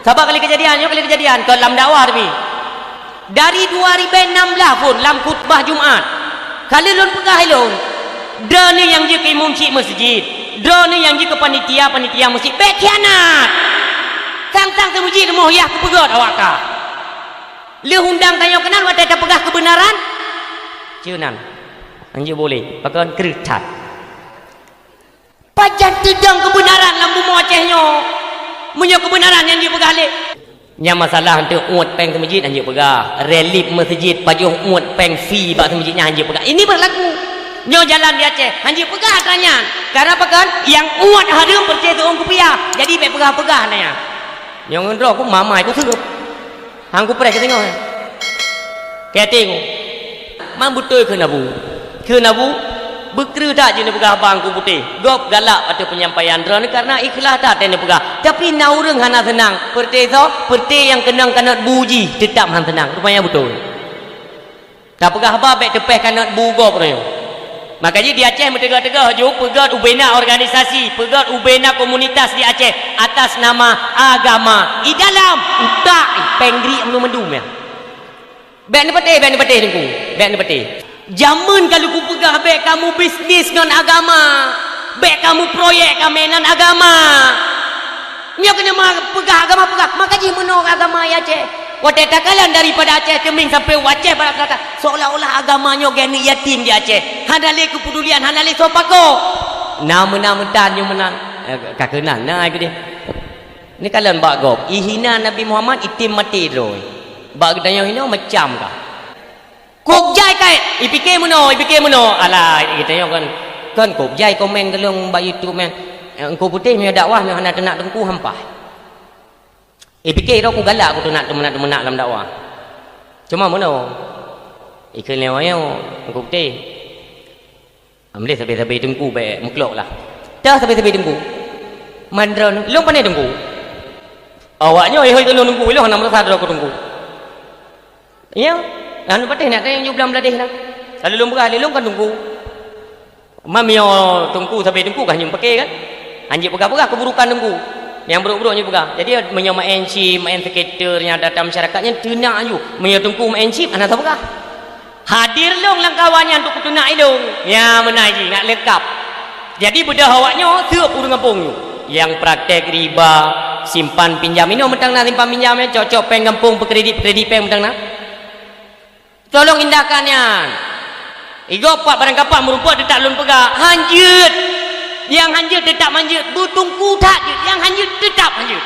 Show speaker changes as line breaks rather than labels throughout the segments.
Sabab kali kejadian ke dalam dakwah ni. Dari 2016 pun dalam khutbah Jumaat. Kalau lun pegah lun. Dia ni yang je ke imam cik masjid. Dia ni yang je ke panitia masjid. Berkhianat. Tang-tang ke masjid moh yah ke pegat awak ka. Lu undang tanya kenal wadah tak pegah kebenaran. Cunan. Anjir boleh. Pakai keretat. Pajan tedang kebenaran lambu moacehnya. Punya kebenaran yang dia pegah lek. Yang masalah untuk uat peng ke masjid anjir pegah. Relip masjid pajuh uat peng fee bak masjidnya anjir pegah. Ini berlaku. Nyo jalan di Aceh anjir pegah tanya. Karena apa kan? Yang uat harum percaya tu orang kupiah. Jadi pek pegah-pegah nanya. Yang ngendro aku mamai aku suruh. Hang ku prek tengok. Ke tengok. Mang betul ke nabu? Ke nabu? Berkera tak je ni pegah bangku putih. Gop galak pada penyampaian dia ni karena ikhlas tak dia pegah. Tapi naureng hana senang. Perti yang kenang kanat buji tetap han tenang. Rupanya betul. Tak pegah apa baik tepeh kanat bu gop dia. Makanya di Aceh mentegak-tegak je pegat ubena organisasi, pegat ubena komunitas di Aceh atas nama agama. I dalam utak penggri belum mendum ya. Baik ni patih tengku. Baik ni patih. Jaman kalau ku pegah baik kamu bisnis non agama, baik kamu proyek kami non agama. Nyo kena pegah agama pegah. Maka ji menok agama ya Aceh. Wadah takalan daripada Aceh Keming sampai Waceh Barat Selatan seolah-olah agamanya gani yatim di Aceh. Handale kepedulian, handale sopako. Nama-nama tanyo menang. Kakenan nah aku dia. Ni kalian bak gop. Ihina Nabi Muhammad itim mati roy. Bak tanya hina macam kah? Kok jai kai ipike mono alah kita yo kan kok jai komen kelong ba YouTube men engko putih me dakwah me hendak nak tengku hampah ipike ro ku galak aku tu nak menak dalam dakwah cuma mono ikan lewayo engko putih amle sabe tengku be muklok lah dah sabe tengku mandron long pandai tengku awaknya hoi kelong tengku lo hendak merasa aku tengku ya anu patih nak tanya jublam beladih lah. Kalau lum berah lelong kan tunggu. Mamio tunggu sampai tunggu kan nyum pakai kan. Anjir pegah-pegah keburukan tunggu. Yang buruk-buruknya pegah. Jadi menyo main chip, main skaternya datang masyarakatnya tenang ayu. Menyo tunggu main chip anak tahu pegah. Hadir long langkawannya untuk kutunak ilung. Ya menaji nak lekap. Jadi bedah awaknya siap urang kampung. Yang praktek riba, simpan pinjam ini mentang nak simpan pinjamnya cocok peng kampung pekredit peng mentang nak. Tolong indahkannya. Igo pak barang kapal merupakan dia tak lun pegah. Hanjut. Yang hanjut tetap hanjut. Butungku tak hanjut. Yang hanjut tetap hanjut.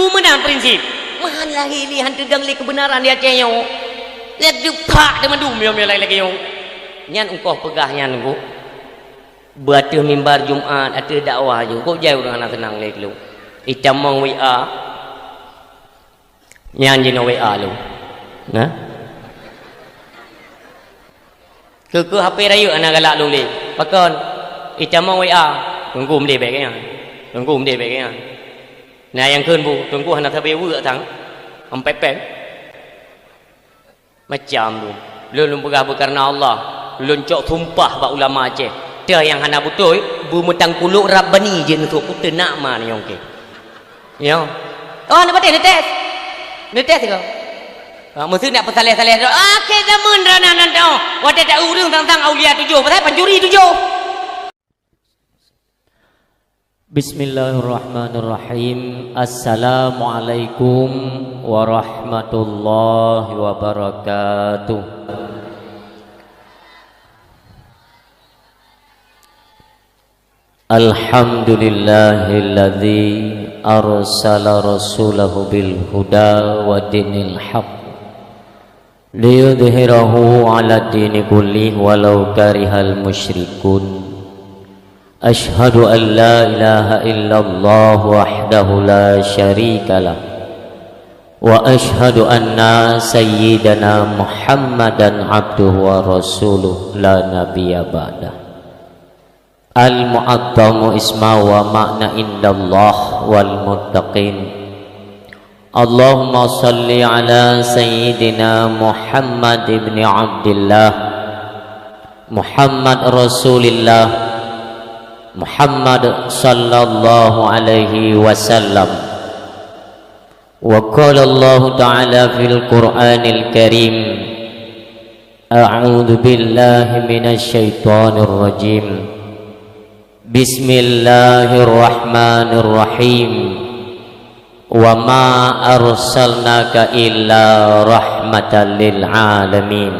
Bu menang prinsip. Mahan lagi ni hantu gangli kebenaran dia Aceh yo. Lihat dupak dia mendum yo lagi yo. Nyan engkau pegahnya nunggu. Buat mimbar Jumaat ada dakwah yo. Kok jauh orang nak tenang lagi lu. Itamong WA. Nyan jino WA lu. Nah. Ke HP raya anak galak lu le. Pakon itamong WA tunggu mde baiknya. Nah yang keun bu tunggu hendak sabe weu tang. Sampai peng. Macam tu. Lu pegah karena Allah. Lu cok sumpah ba ulama Aceh. Dia yang hana betul bu metang kuluk rabbani je untuk putu nak ma ni okey. Ya. Oh nak patih netes ke? Mesti nak pesalih-salih. Okey zaman rana nanti. Wadah tak urung tentang aulia 7. Pasal pencuri 7.
Bismillahirrahmanirrahim. Assalamualaikum warahmatullahi wabarakatuh. Alhamdulillahilladzi arsala rasulahu bil huda wa dinil haqq liyudhhirahu ala dini kulli walau karihal musyrikun. Ashhadu an la ilaha illallah wahdahu la syarikalah wa ashhadu anna sayyidana Muhammadan abduhu wa rasuluh la nabiyya ba'dah. Al-mu'addamu isma wa ma'na indallah wal muttaqin. Allahumma salli ala sayyidina Muhammad ibn Abdillah Muhammad Rasulillah Muhammad sallallahu alaihi wasallam وقال الله تعالى في القرآن الكريم أعوذ بالله من الشيطان الرجيم بسم الله الرحمن الرحيم وما أرسلناك إلا رحمة للعالمين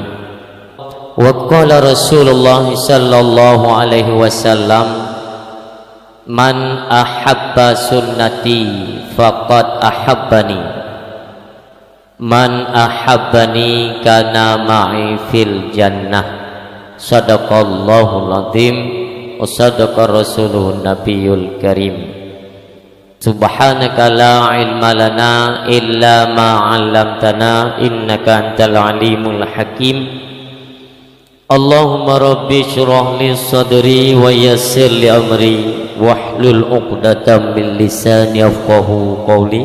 وقال رسول الله صلى الله عليه وسلم من أحب سنتي فقد أحبني من أحبني كان معي في الجنة صدق الله العظيم وصدق رسوله النبي الكريم سبحانك لا علم لنا إلا ما علمتنا إنك أنت العليم الحكيم اللهم ربي اشرح لي صدري ويسر لي أمري واحلل عقدة من لساني يفقهوا قولي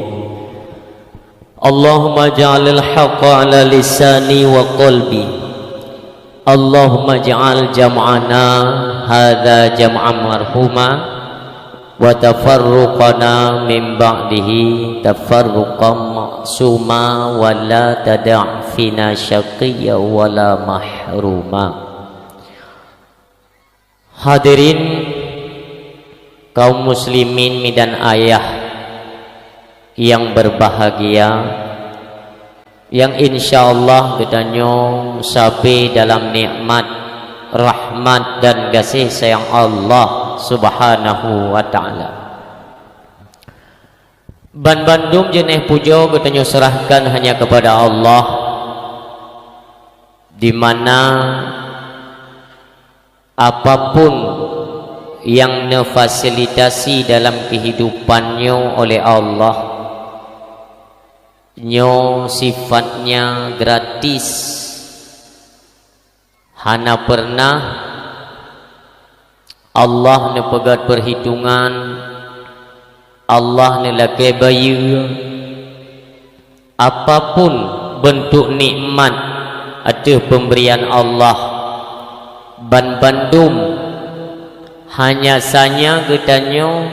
اللهم اجعل الحق على لساني وقلبي اللهم اجعل جمعنا هذا جمعا مرحوما وتفرقنا من بعده تفرقا معصوما ولا تدع فينا شقيا ولا محروما. Hadirin kaum muslimin dan ayah yang berbahagia, yang insyaallah gedanyo sapi dalam nikmat, rahmat dan kasih sayang Allah Subhanahu wa ta'ala. Ban bandum jeneh pujo gedanyo serahkan hanya kepada Allah, di mana apapun yang nefasilitasi dalam kehidupannya oleh Allah, nyo sifatnya gratis. Hana pernah Allah ne pegat perhitungan, Allah ne lake bayu apapun bentuk nikmat atau pemberian Allah ban bandum hanya saja getanyo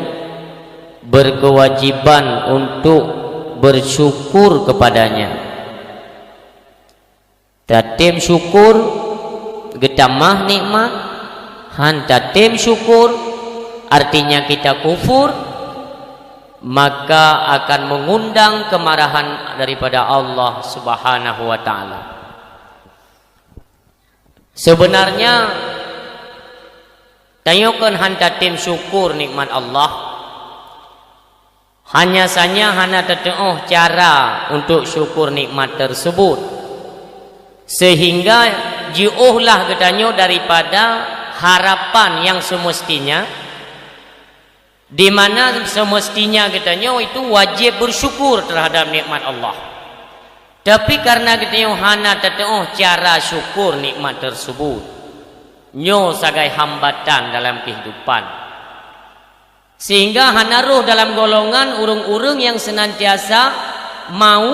berkewajiban untuk bersyukur kepadanya. Tatim syukur getamah nikmat, han tatim syukur artinya kita kufur, maka akan mengundang kemarahan daripada Allah Subhanahu wa ta'ala. Sebenarnya tanyakan han tatim syukur nikmat Allah, hanya saja hana teteuh cara untuk syukur nikmat tersebut, sehingga jiuhlah getanyo daripada harapan yang semestinya, di mana semestinya getanyo itu wajib bersyukur terhadap nikmat Allah. Tapi karena getanyo hana teteuh cara syukur nikmat tersebut, nyo sebagai hambatan dalam kehidupan, sehingga hana roh dalam golongan urung-urung yang senantiasa mau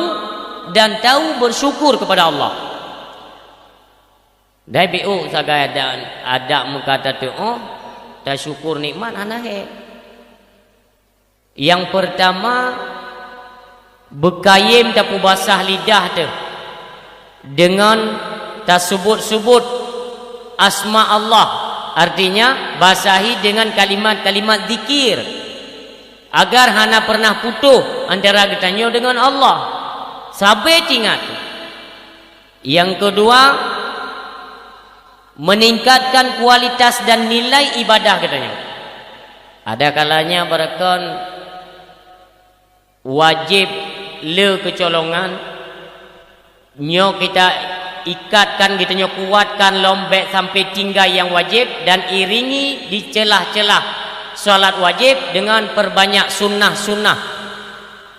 dan tahu bersyukur kepada Allah. Dai biu sebagai ada mengkata tu dah syukur nikmat hana he. Yang pertama bekayim tapu basah lidah tu dengan tak sebut-sebut asma Allah, artinya basahi dengan kalimat-kalimat zikir agar hana pernah putus antara getanyo dengan Allah sampai ingat. Yang kedua, meningkatkan kualitas dan nilai ibadah katanya. Ada kalanya barakan wajib le kecolongan nyo kita ikatkan kita nyo kuatkan lombek sampai tinggal yang wajib, dan iringi di celah-celah salat wajib dengan perbanyak sunnah-sunnah.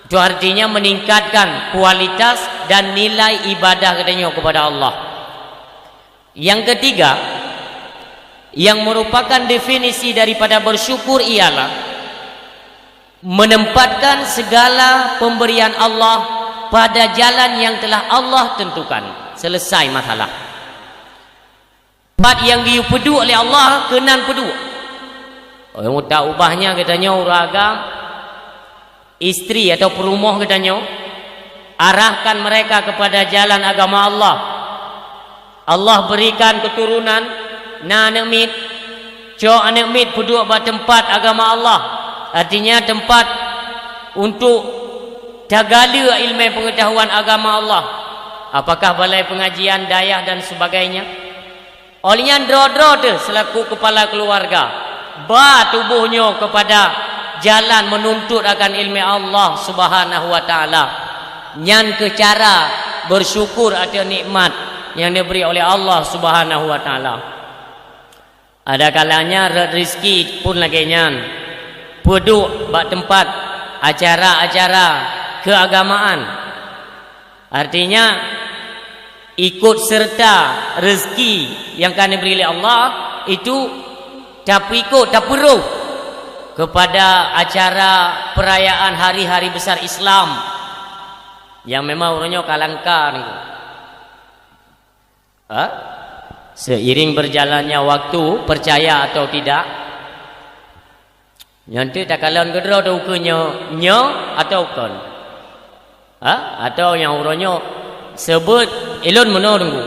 Itu artinya meningkatkan kualitas dan nilai ibadah katanya kepada Allah. Yang ketiga, yang merupakan definisi daripada bersyukur ialah menempatkan segala pemberian Allah pada jalan yang telah Allah tentukan. Selesai masalah. Tempat yang diupedu oleh Allah kenan pedu. Yang tak ubahnya katanya uragam istri atau perumah katanya arahkan mereka kepada jalan agama Allah. Allah berikan keturunan na anak mit, cok anak mit duduk pada tempat agama Allah. Artinya tempat untuk tagala ilmu pengetahuan agama Allah. Apakah balai pengajian, dayah dan sebagainya. Olehnya dro-dro tu selaku kepala keluarga, ba tubuhnya kepada jalan menuntut akan ilmu Allah Subhanahu wa taala. Nyan ke cara bersyukur atas nikmat yang diberi oleh Allah Subhanahu wa taala. Ada kalanya rezeki pun lagi nyan peduk bak tempat acara-acara keagamaan. Artinya ikut serta rezeki yang akan diberi oleh Allah itu tak ikut, tak perlu kepada acara perayaan hari-hari besar Islam yang memang orangnya kalangkan. Seiring berjalannya waktu, percaya atau tidak, nanti tak kalan kedua tu ukenya nya atau kan, atau yang orangnya sebut elon menurungu.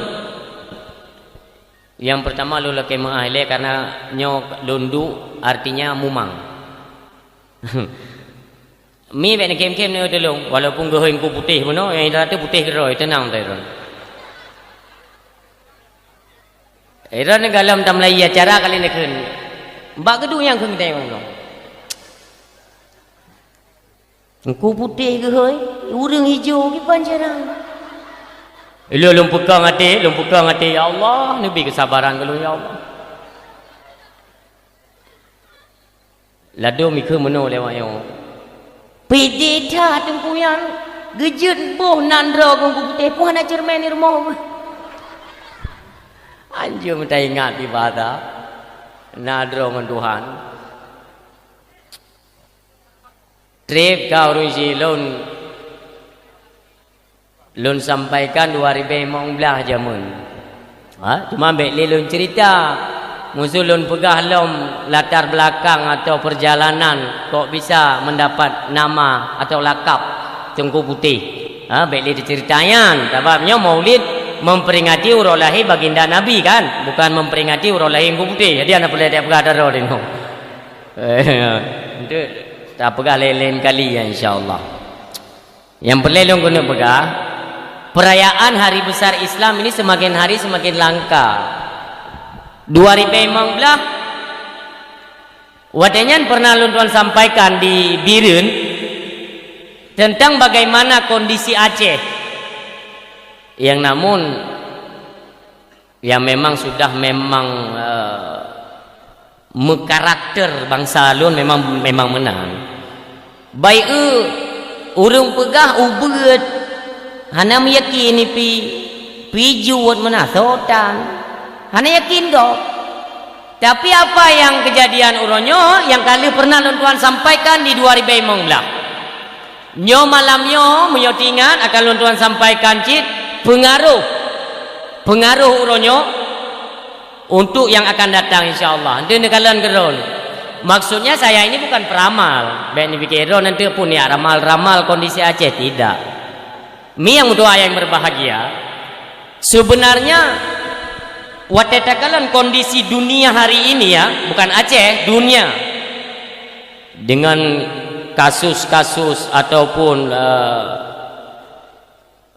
Yang pertama lu laki mahale karena nyo lundu artinya mumang. Mi ben kem-kem ni tolong walaupun goheng ku putih mono yang itu putih geroi tenang tayron. Iron galam tam lai acara kali ni keun. Mbak gedung yang keun tayong no. Ku putih geroi, urang hijau ki panjarang. Lum pegang hati ya Allah, nabi kesabaran kalau ya Allah. Lado mikir meno lewat yo. Pidita tengku yang gejut boh nandra kongku putih puan ajar main di rumah. Anjir minta ingat ibadah nandra dengan Tuhan. Trip kau ruji lun sampaikan 2015 jamun. Cuma ambil lun cerita musuh lun pegah lom latar belakang atau perjalanan kok bisa mendapat nama atau lakap Tengku Putih. Ambil diceritakan sebabnya Maulid memperingati urut lahir baginda Nabi kan, bukan memperingati urut lahir Tengku Putih. Jadi anak boleh tak pegah darah ni. Itu tak pegah lain-lain kali ya insya-Allah. Yang perlu kena pegah perayaan hari besar Islam ini semakin hari semakin langka. 2015 wadanyan pernah tuan sampaikan di Birun tentang bagaimana kondisi Aceh yang namun yang memang sudah mekarakter bangsa lun memang menang. Baik urang pegah ubet hana meyakini pi juwat menasotan hana yakin dok. Tapi apa yang kejadian uronyo yang kali pernah tuan sampaikan di 2015 nyo malamnya menyotingan akan tuan sampaikan cit pengaruh uronyo untuk yang akan datang insyaallah. Nanti kalian geron. Maksudnya saya ini bukan peramal. Ben pikiro nanti pun ya ramal-ramal kondisi Aceh tidak. Mi yang doa yang berbahagia. Sebenarnya watetakalan kondisi dunia hari ini ya, bukan Aceh, dunia. Dengan kasus-kasus ataupun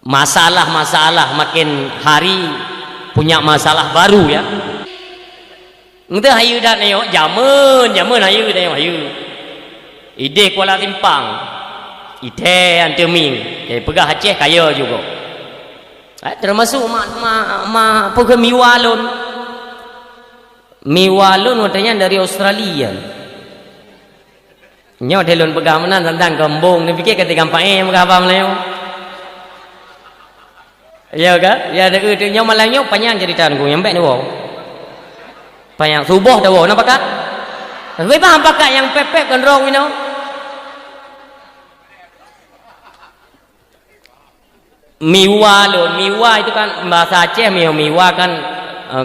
masalah-masalah makin hari punya masalah baru ya. Ngte hayu dah neo jamun hayu dah hayu. Ide Kuala Timpang. Ite anteming. Pegah Aceh kaya juga. Termasuk mak pegah miwalun. Miwalun katanya dari Australia. Nyo delon pegah menan tentang kembung, ni fikir kata gampang pegah apa Melayu. Ya ke? Ya ada tu nyo Melayu panjang cerita ku nyampe ni wow. Panjang subuh dah wow nampak tak? Tapi paham pakai yang pepek kan rong you know. Miwa itu kan bahasa Aceh. Miwa kan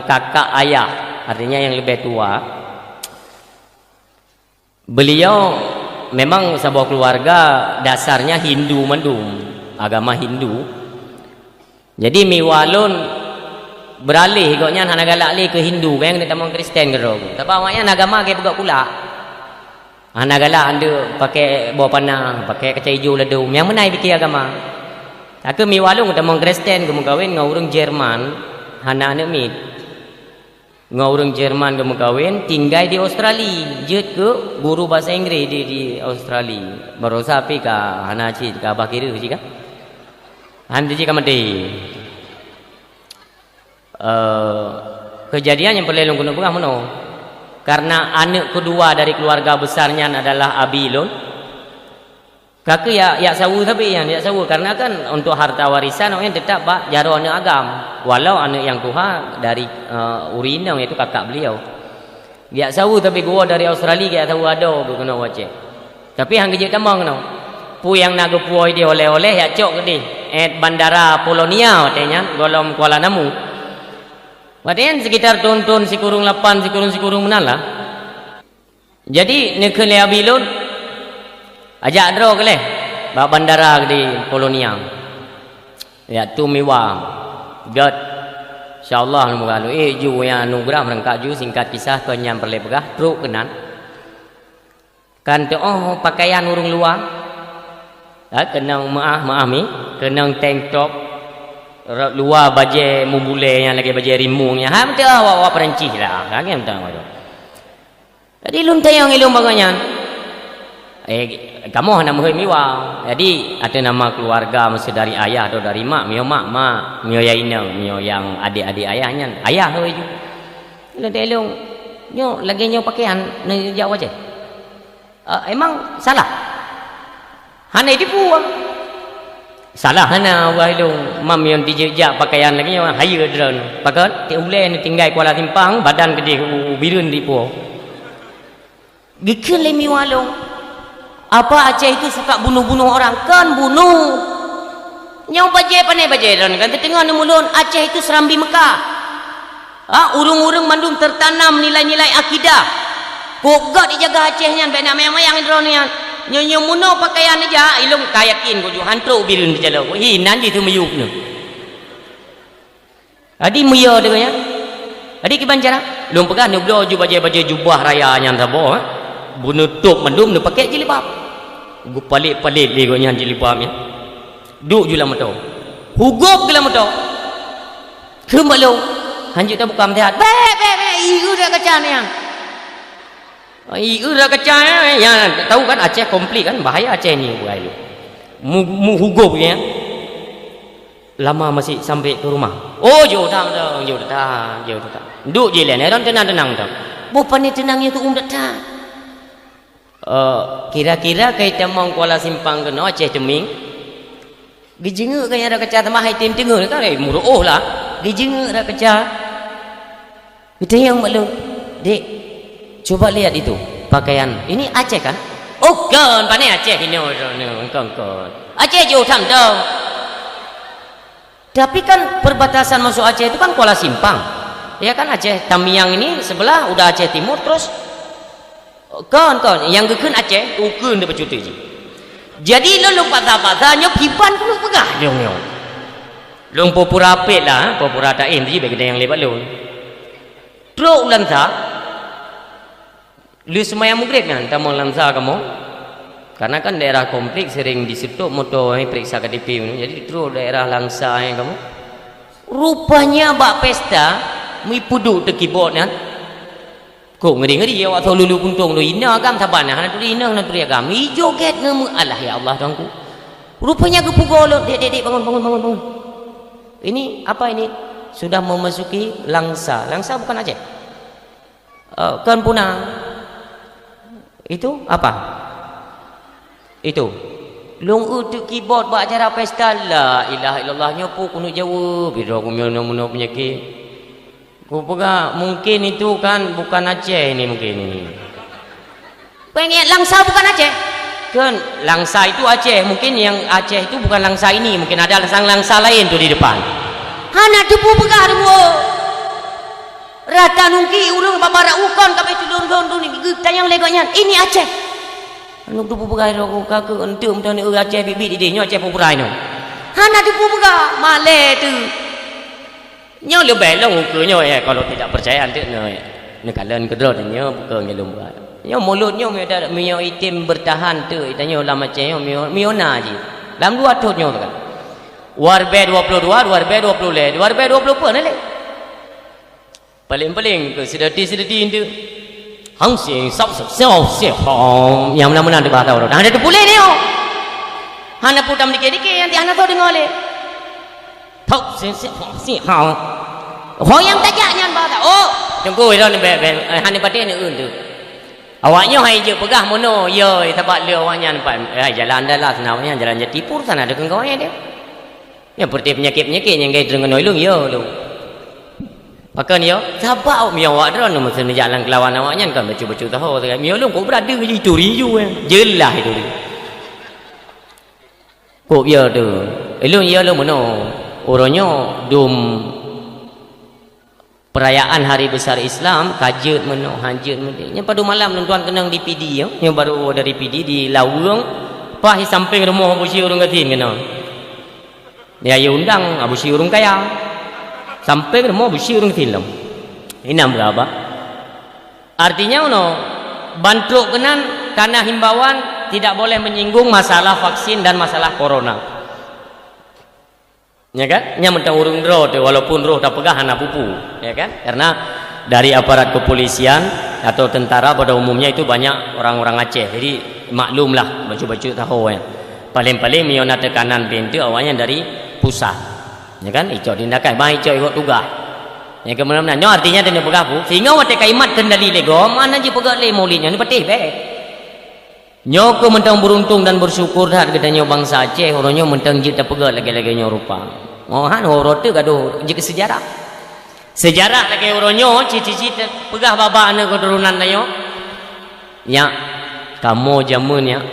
kakak ayah, artinya yang lebih tua. Beliau memang sebuah keluarga dasarnya Hindu mendung, agama Hindu. Jadi mi walun beralih goknya hana galak le ke Hindu kan kita mau Kristen ke ro. Tapi awaknya agama ke pegak pula. Hana galak anda pakai bawa panah, pakai kaca hijau ladu. Yang menai fikir agama. Aku mi walung kita mau Kristen ke kawin ngau orang Jerman, hana anak mi. Ngau orang Jerman ke kawin tinggal di Australia. Jet ke guru bahasa Inggeris di Australia. Baru sapi ka hana ci ka bakir ci ka. Han ci ka mati. Kejadian yang perlu guna pegah mano. Karena anak kedua dari keluarga besarnya adalah Abilun. Kakak ya sawu tapi yang ya sawu karena kan untuk harta warisan orang tetap bak jaro anak agam. Walau anak yang tuha dari Urina itu kakak beliau. Ya sawu tapi gua dari Australia ya sawu ada guna wace. Tapi hang kerja tambang no. Pu yang naga puoi dia oleh-oleh ya cok gede. Bandara Polonia katanya golom Kuala Namu. Padahal sekitar tonton si kurung 8 si kurung menala. Jadi nekele Abilun ajak draw ke leh ba bandara di Polonia. Ya tu mewah. God insyaallah moga lu ju yang anugerah merangkak ju singkat kisah ke nyam perle pegah truk kenan. Kan tu pakaian urung luar. Kenang maaf mi, kenang tank top luar baju mubule yang lagi baju rimungnya. Ha betul awak Perancis lah. Kan betul awak. Jadi lum tayang ilmu baganya. Kamu hendak muhim miwa. Jadi ada nama keluarga mesti dari ayah atau dari mak. Mio mak, mio ya ina, mio yang adik-adik ayahnya. Ayah tu je. Lum tayang nyo lagi nyo pakaian ni jawab aja. Emang salah? Hana tipu. Salah hana wailung mam yang dijejak pakaian lagi yang hire drone. Pakat ti ule ni tinggal Kuala Simpang badan gede birun di po. Gikil le mi walung. Apa Aceh itu suka bunuh-bunuh orang? Kan bunuh. Nyau baje pandai baje drone kan tengah ni mulun Aceh itu Serambi Mekah. Urung-urung mandum tertanam nilai-nilai akidah. Pokok dijaga Acehnya benak mayang-mayang drone yang nyo muno pakaian aja ilung kayakin ko ju hantro birun di jalo hi nan di tu meyup nu adi muyo dengan adi ki banjara lum pegah nu blo ju baju jubah raya nya tabo bunutup mandum nu pakai jilbab gu palit-palit le go nya jilbabnya duk ju lam to hugop gelam to kembalo hanjuk ta buka melihat be iu dah kacan yang dah kecil ya tahu kan Aceh komplit kan bahaya Aceh ni buai mu hugo ya lama masih sampai ke rumah jauh dah duk je lain orang tenang dah bukan ni tenangnya tu dah kira-kira kita mau Kuala Simpang ke Aceh Teming gijenguk kan ada kecil tambah hai tim tengah kan muruh lah gijenguk ada kecil kita yang malu dek coba lihat itu pakaian ini Aceh kan? Kan pandai Aceh ini kan. Aceh jauh tam dong. Tapi kan perbatasan masuk Aceh itu kan Kuala Simpang. Ya kan Aceh Tamiang ini sebelah udah Aceh Timur terus kan yang gekeun Aceh ukeun de pecuti je. Jadi lo patah-patahnya pipan kuno pegah nyong. Long popura apit lah, popura taim je bagi yang lebat lo. Truk lansa lu semayang maghrib kan tamu lamsa kamu karena kan daerah kompleks sering ditutup motor periksa KTP jadi terus daerah langsa kamu rupanya bak pesta mi puduk te keyboard kan kok ngeri-ngeri awak tahu lulu puntung lu ina agam tabana hana tu ina hana tu agam mi joget ngemu Allah ya Allah tuanku rupanya gepugol dek bangun ini apa ini sudah memasuki langsa bukan Aceh kan punah itu apa? Itu long untuk keyboard buat acara pesta la ilaha illallah nyopo kuno Jawa biro aku meno penyakit ku pega mungkin itu kan bukan Aceh ini mungkin ini pengen langsa bukan Aceh kan langsa itu Aceh mungkin yang Aceh itu bukan langsa ini mungkin ada langsa lain tuh di depan hana debu pegah debu rata nungki urung babara ukon kabeh tudun tu ni tayang legoknya ini Aceh anu tu pugai ro kakak entum tu ni Aceh bibi di dia Aceh purai no
Hana tipu pega male tu. Nyo lu belong ukurnya kalau tidak percaya nanti ne kalian kedua nyo bukan ngelum. Nyo mulutnya mio itim bertahan tu itanyo lama macam mio naji. Dalam dua tutnya kan. Warbe 22, warbe 20 le. Warbe 20 pun le. Paling-paling ke sedati itu. Hang sing sab xiao hong. Yang mana-mana di bahasa orang. Ada tu boleh ni oh. Hana putam dikit-dikit nanti hana tahu dengar le. Tok sing hong. Hong yang tajaknya bahasa. Oh, tunggu itu hana paten ni tu. Awaknya hai je pegah mono yo tempat dia awaknya nampak jalan dah lah senawanya jalan jati pur sana ada kawan dia. Ya seperti penyakit-penyakit yang kait dengan noilung yo lu. Pakan yo sabak mi awak dron mesti jalan kelawan awaknya kan baca-baca tahu mi lu kau berada di itu riu jelah itu. Kok yo tu. Elung yo lu mono orangnya dum perayaan hari besar Islam kajut meno hanjut meno nya pada malam tuan kenang DPD yang baru dari PD di Lawang pah samping rumah Abu Syurung katin kena dia undang Abu Syurung kaya samping rumah Abu Syurung film inam berapa artinya no bantuk kenan karena himbauan tidak boleh menyinggung masalah vaksin dan masalah corona. Ya kan? Nya mentang urung roh tu walaupun roh tak pegah anak pupu, ya kan? Karena dari aparat kepolisian atau tentara pada umumnya itu banyak orang-orang Aceh. Jadi maklumlah baju-baju tahu ya. Paling-paling miona tekanan pintu awalnya dari pusat. Ya kan? Icok tindakan, mai icok ikut tugas. Ya kemudian nyo artinya dia pegah pu sehingga wate kaimat kendali lego mana je pegah le maulidnya ni patih be. Nyo ko mentang beruntung dan bersyukur dah katanya bangsa Aceh orangnya mentang je tak pegah lagi-lagi nyo rupa. Oh han orang tu gaduh je sejarah. Sejarah lagi orangnya cici-cici pegah baba ana keturunan nayo. Ya kamu jamunnya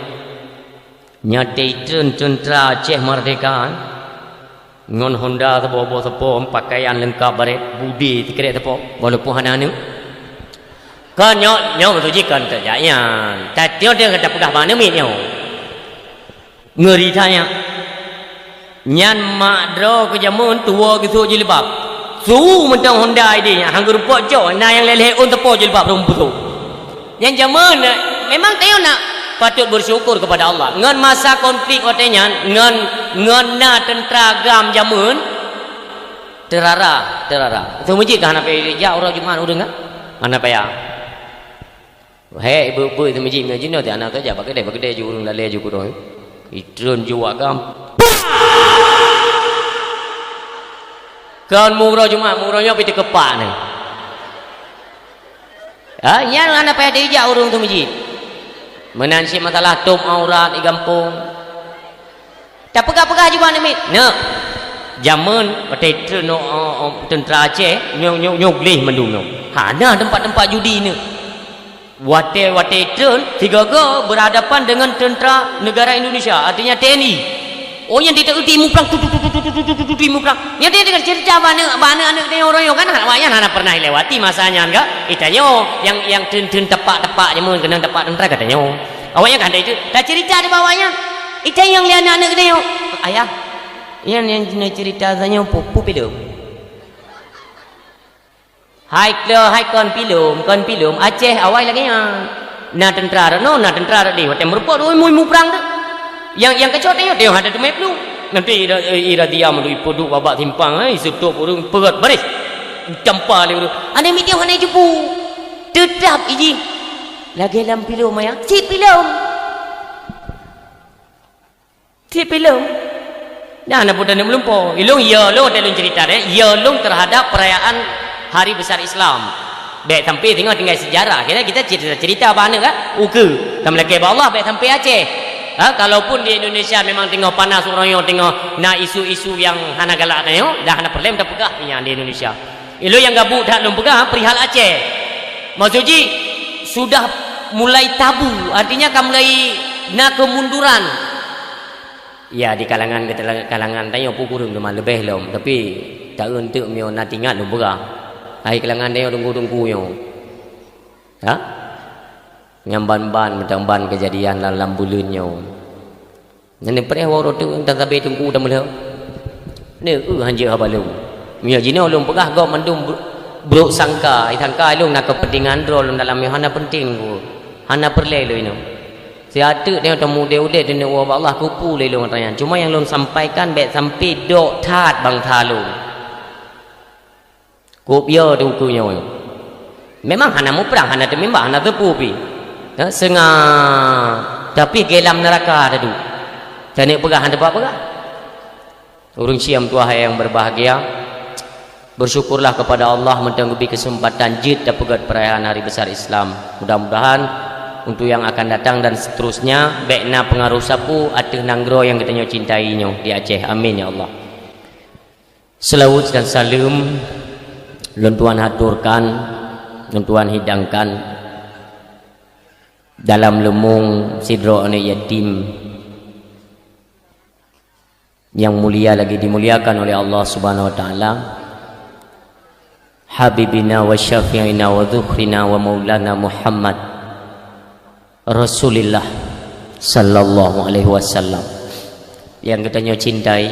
nya tentera tentera Aceh merdeka ngon Honda tepo pakaian lengkap baret budi tikret tepo walaupun hana anu kan nyo mentujikan terjanya tapi dia kata pegah mana mitnya ngeri tanya nyan mak dro ke jamun tua gitu jilbab su mentang Honda ini hang rupa jo na yang leleh on tepo jilbab rumpu tu yang jamun memang tayo nak patut bersyukur kepada Allah ngan masa konflik otenya ngan na tentera gam jamun terara tu mujid kan apa ya orang Jumat udah enggak mana payah. Hei ibu itu majik majik no tiada tu aja pakai deh jurung lale juga dong. Itron jual gam. Kan murah cuma murahnya piti kepak ni. Yang anak payah dia urung tu majik. Menansi masalah tum aurat di kampung. Tak pegah juga ni mit. No. Zaman pada tentera Aceh nyuglih mendung. Hana tempat-tempat judi ni. Wate turn tiga go berhadapan dengan tentera negara Indonesia artinya TNI. Oh yang tidak uti muprang muprang. Yang dia dengan cerita mana anak dia orang kan awaknya hana pernah lewati masanya enggak? Itanyo yang turn tepak je mun kena tepak tentera katanya. Awaknya kan itu dah cerita di bawahnya. Itu yang lihat anak dia. Ayah. Yang cerita tanya pupu pilum. Hai kon pilum Aceh awal lagi na tentera di hotel merupa mu perang tu yang kecot dia ada tu meplu nanti ira dia mendu ipoduk babak timpang sutuk urung perut baris campa le ada mi dia hana jupu tetap iji lagi dalam pilum ya si pilum dah nak putan belum po ilung ya lo telung cerita deh ya long terhadap perayaan Hari Besar Islam. Baik sampai tinggal sejarah. Kita cerita mana kan? Kamu lagi Allah baik sampai Aceh. Kalaupun di Indonesia memang tengok panas orang yang tengok nak isu-isu yang hana galak tengok, dah hana problem dah pegah yang di Indonesia. Ilo yang gabut dah belum pegah perihal Aceh. Maksudnya sudah mulai tabu, artinya kamu mulai nak kemunduran. Ya di kalangan tengok pukurung memang lebih lom, tapi tak untuk mio nak tinggal belum pegah. Hai kelangan dia tunggu yo. Ha? Nyamban-ban macam ban kejadian dalam bulan yo. Nene pereh waro tu tak sampai tunggu dah mula. ni hanja habalung nya jina ulun pegah go mendung buruk sangka ulun nak kepentingan drol dalam hana penting ku hana perle lu ino si atu dia temu dia udah dia wa Allah kupu le lu ngatayan cuma yang ulun sampaikan baik sampai dok tat bang thalu kup yo tu ku nyo memang hana mu perang hana temembah hana tepu pi sengah tapi gelam neraka tadu tani pegah hana pegah urang siam tua yang berbahagia. Bersyukurlah kepada Allah menanggupi kesempatan jid dan pegat perayaan hari besar Islam. Mudah-mudahan untuk yang akan datang dan seterusnya baikna pengaruh sapu atau nanggro yang kita cintainya di Aceh. Amin ya Allah. Selawat dan salam Tuhan haturkan, Tuhan hidangkan dalam lemung sidro anak yatim yang mulia lagi dimuliakan oleh Allah Subhanahu wa taala. Habibina wa syafi'ina wa dhukhrina wa maulana Muhammad Rasulullah sallallahu alaihi wasallam yang kita cintai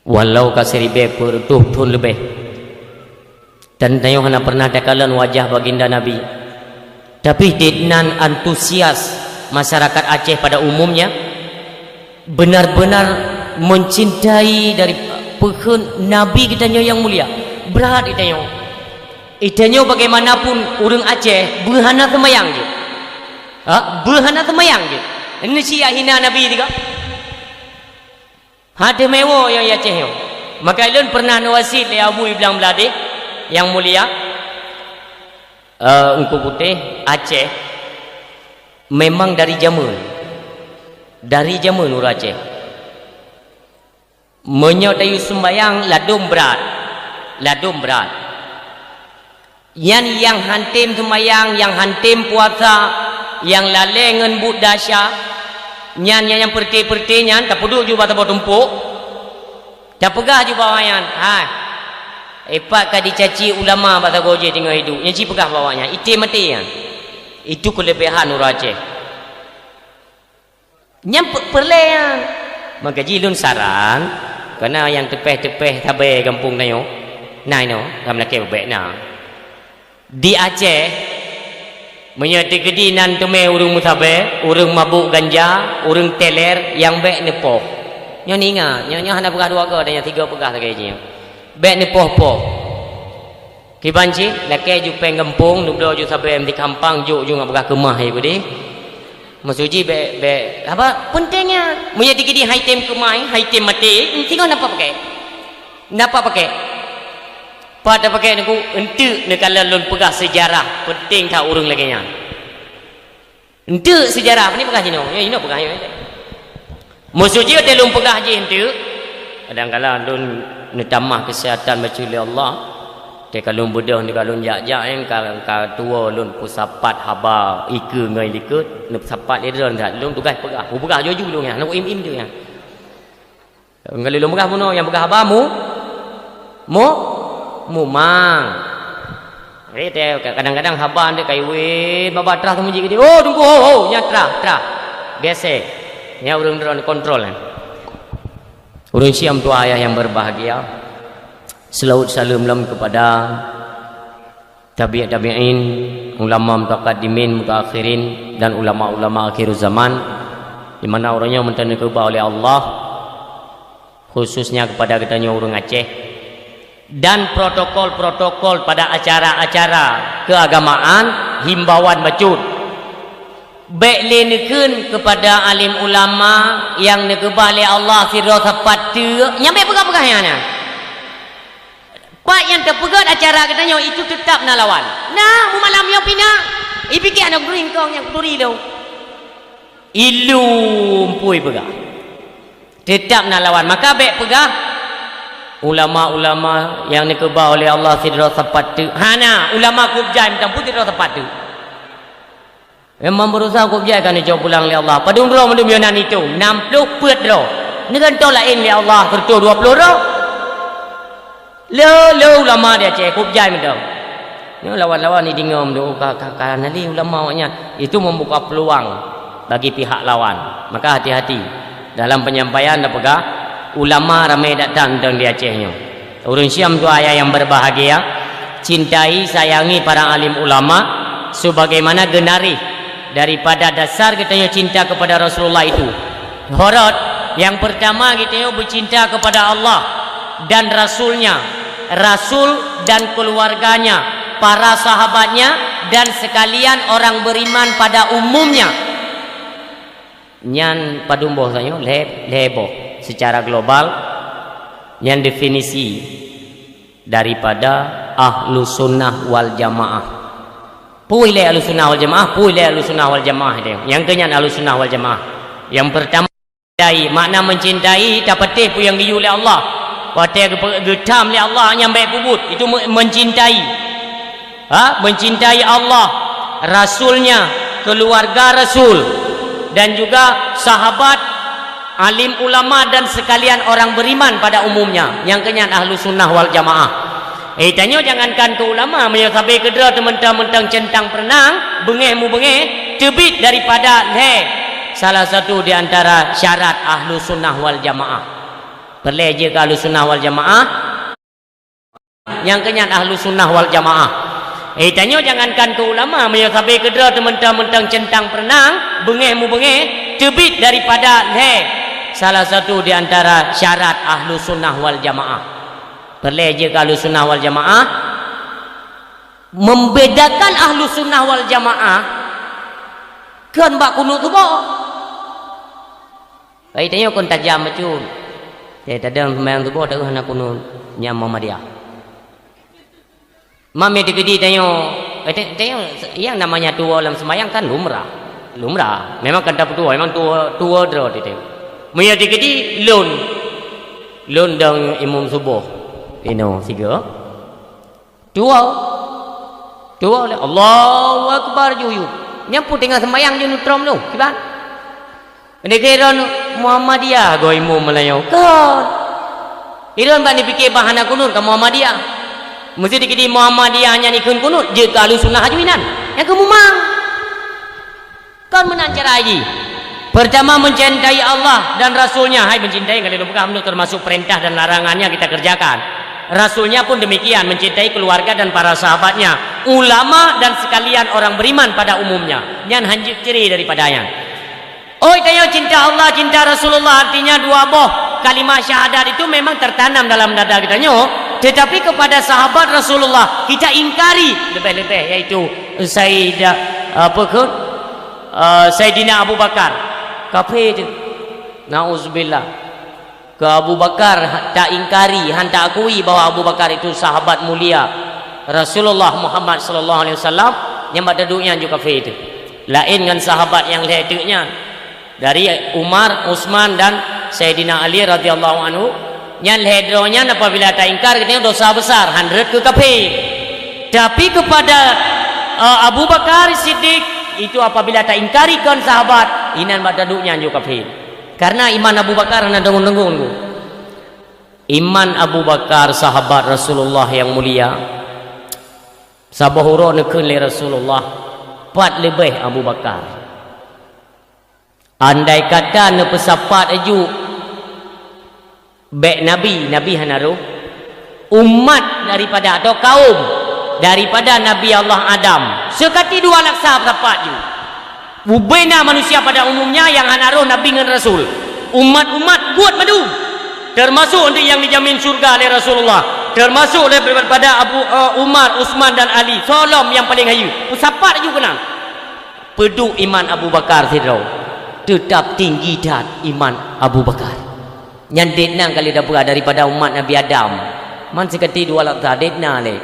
walau kasiribe pertuh tun lebih dan tayo hana pernah dakalan wajah baginda Nabi tapi dinan antusias masyarakat Aceh pada umumnya benar-benar mencintai dari pehun Nabi kita yang mulia berat itanyo bagaimanapun urang Aceh berhana temayang je berhana temayang je ini sia hina Nabi juga hati mewo yang Aceh yo maka ulun pernah nawasit le Abu Iblang Belade yang mulia engkau putih Aceh memang dari zaman urang Aceh menyodayu sembayang ladum berat yang hantim semayang yang hantim puasa yang lalengan bud dasya yang perti-perti nyan tak peduk juga bata tumpuk tak pegah juga bawayan epak ka dicaci ulama bata goje tinggal hidup yang ci pegah bawanya itu mati kan itu kelebihan urang Aceh yang perlean maka jilun saran kerana yang tepeh-tepeh tabe kampung nayo nai no kam nak kebek na di Aceh menyati kedinan teme urang mutabe urang mabuk ganja urang teler yang bek nepoh nyo ninga nyo hana pegah dua ke dan tiga pegah tak kaya bek nepoh kibanci lake ju peng kampung dubdo ju sabe di kampang ju ngap pegah kemah ai budi masuji bek apa pentingnya menyati kedi haitem kemai haitem mati tinggal napa pakai pada pakai niku ente ne kalau lun pegah sejarah penting tak urang lagi nya ente sejarah ni pegah jino ya ino pegah ya musuji ate lun pegah je ente kadang-kadang lun ne tamah kesihatan baca oleh Allah te kalau bedah ni kalau jak-jak yang ka tua lun pusapat haba ike ngai likut ne pusapat dia dah lun tugas pegah pegah joju lun ya nak im dia ya kalau lun pegah mono yang pegah habamu mumang kadang-kadang haban dia kai we baba trah tu muji dia oh tunggu nya trah biasa nya urang drone kontrol kan urang siam tua ayah yang berbahagia selawat salam kepada tabi'in ulama mutaqaddimin mutaakhirin dan ulama-ulama akhir zaman di mana orangnya mentanda keubah oleh Allah khususnya kepada katanya urang Aceh dan protokol-protokol pada acara-acara keagamaan himbauan bacut beklenekeun kepada alim ulama yang nekebale Allah sirra sapatu nyampe pegah-pegahnya na pak yang terpegat acara katanya itu tetap nak lawan nah mu malam yo pina ipikir anak green kong yang kuduri lo ilum pui pegah tetap nak lawan maka bek pegah ulama-ulama yang dikebah oleh Allah sidra sepatu hana ulama kubjai minta putih sidra sepatu memang berusaha kubjai kan dia pulang oleh Allah pada umrah mendumianan itu 60 pet roh dengan tolain oleh Allah kertu 20 roh le ulama dia cek kubjai minta ni lawan-lawan ni dingom tu kakak nali ulama maknya itu membuka peluang bagi pihak lawan maka hati-hati dalam penyampaian dan pegah
ulama ramai datang dan di Acehnya. Urun Syam tu ayah yang berbahagia, cintai sayangi para alim ulama sebagaimana genari daripada dasar kita cinta kepada Rasulullah itu. Horot yang pertama kita bercinta kepada Allah dan Rasulnya, Rasul dan keluarganya, para sahabatnya dan sekalian orang beriman pada umumnya. Nyan padumboh saya lebo secara global yang definisi daripada ahlu sunnah wal jamaah. Pui le ahlu sunnah wal jamaah, pui le ahlu sunnah wal jamaah dia. Yang kenyan ahlu sunnah wal jamaah. Yang pertama mencintai, makna mencintai tak patih pu yang diyu oleh Allah. Patih getam oleh Allah yang baik pubut, itu mencintai. Mencintai Allah, Rasulnya, keluarga Rasul dan juga sahabat, alim ulama dan sekalian orang beriman pada umumnya. Yang kenyan ahlu sunnah wal jamaah. Tanya jangankan ke ulama, menyasabai kedera mentang-mentang centang perenang, bengeh mu bengeh, terbit daripada salah satu di antara syarat ahlu sunnah wal jamaah. Perle je ke ahlu sunnah wal jamaah. Yang kenyan ahlu sunnah wal jamaah. Tanya jangankan ke ulama, menyasabai kedera mentang-mentang centang perenang, bengeh mu bengeh, terbit daripada salah satu di antara syarat ahlu sunnah wal jamaah. Perle je ke ahlu sunnah wal jamaah. Membedakan ahlu sunnah wal jamaah kan bak kunut tu boh. Baik tanya kon tajam macam. Tadang sembahyang tu boh tak hendak kunut nyam Muhammadiyah. Mami digedi tanya yang namanya tua dalam sembahyang kan lumrah. Memang kan tak tua, memang tua draw dia. Maya digedi lun dang imam subuh. Siga. Tua oleh Allahu akbar juyu. Nyampu tengah sembahyang je nutrom tu. Kibat. Negara Muhammadiyah go imam Melayu. Kan. Iron bani fikir bahan kunut ke Muhammadiyah. Mesti dikidi Muhammadiyah hanya nikun kunut je kalau sunnah hajuinan yang kemumang kan menancar haji. Pertama mencintai Allah dan Rasulnya. Hai mencintai kalau bukan termasuk perintah dan larangannya kita kerjakan. Rasulnya pun demikian, mencintai keluarga dan para sahabatnya, ulama dan sekalian orang beriman pada umumnya. Yang hanjut ciri daripadanya. Tanya cinta Allah, cinta Rasulullah artinya dua boh. Kalimat syahadat itu memang tertanam dalam dada kita tetapi kepada sahabat Rasulullah kita ingkari lebih-lebih, yaitu Sayyidina Abu Bakar kafir je. Nauzubillah. Ke Abu Bakar tak ingkari, tak akui bahawa Abu Bakar itu sahabat mulia Rasulullah Muhammad sallallahu alaihi wasallam yang pada duduknya juga kafir itu. Lain dengan sahabat yang lainnya dari Umar, Utsman dan Sayyidina Ali radhiyallahu anhu. Yang ledronya apabila tak ingkar katanya dosa besar, 100 ke kafir. Tapi kepada Abu Bakar Siddiq itu apabila tak ingkarikan sahabat, inan pada duduknya juga kafir. Karena iman Abu Bakar nak dengung-dengung. Iman Abu Bakar sahabat Rasulullah yang mulia. Sabahura nekun le Rasulullah 4 lebih Abu Bakar. Andai kata ne pesapat aju baik Nabi hanaru umat daripada atau kaum daripada Nabi Allah Adam sekati 2 laksa berapa ju bubena manusia pada umumnya yang hanaruh Nabi dengan Rasul umat-umat buat madu termasuk untuk yang dijamin surga oleh Rasulullah, termasuk daripada Umar, Utsman dan Ali solom yang paling hayu siapa ju kenal peduk iman Abu Bakar sidro tetap tinggi dan iman Abu Bakar yang detna kali dah berada daripada umat Nabi Adam man sekati 2 laksa detna le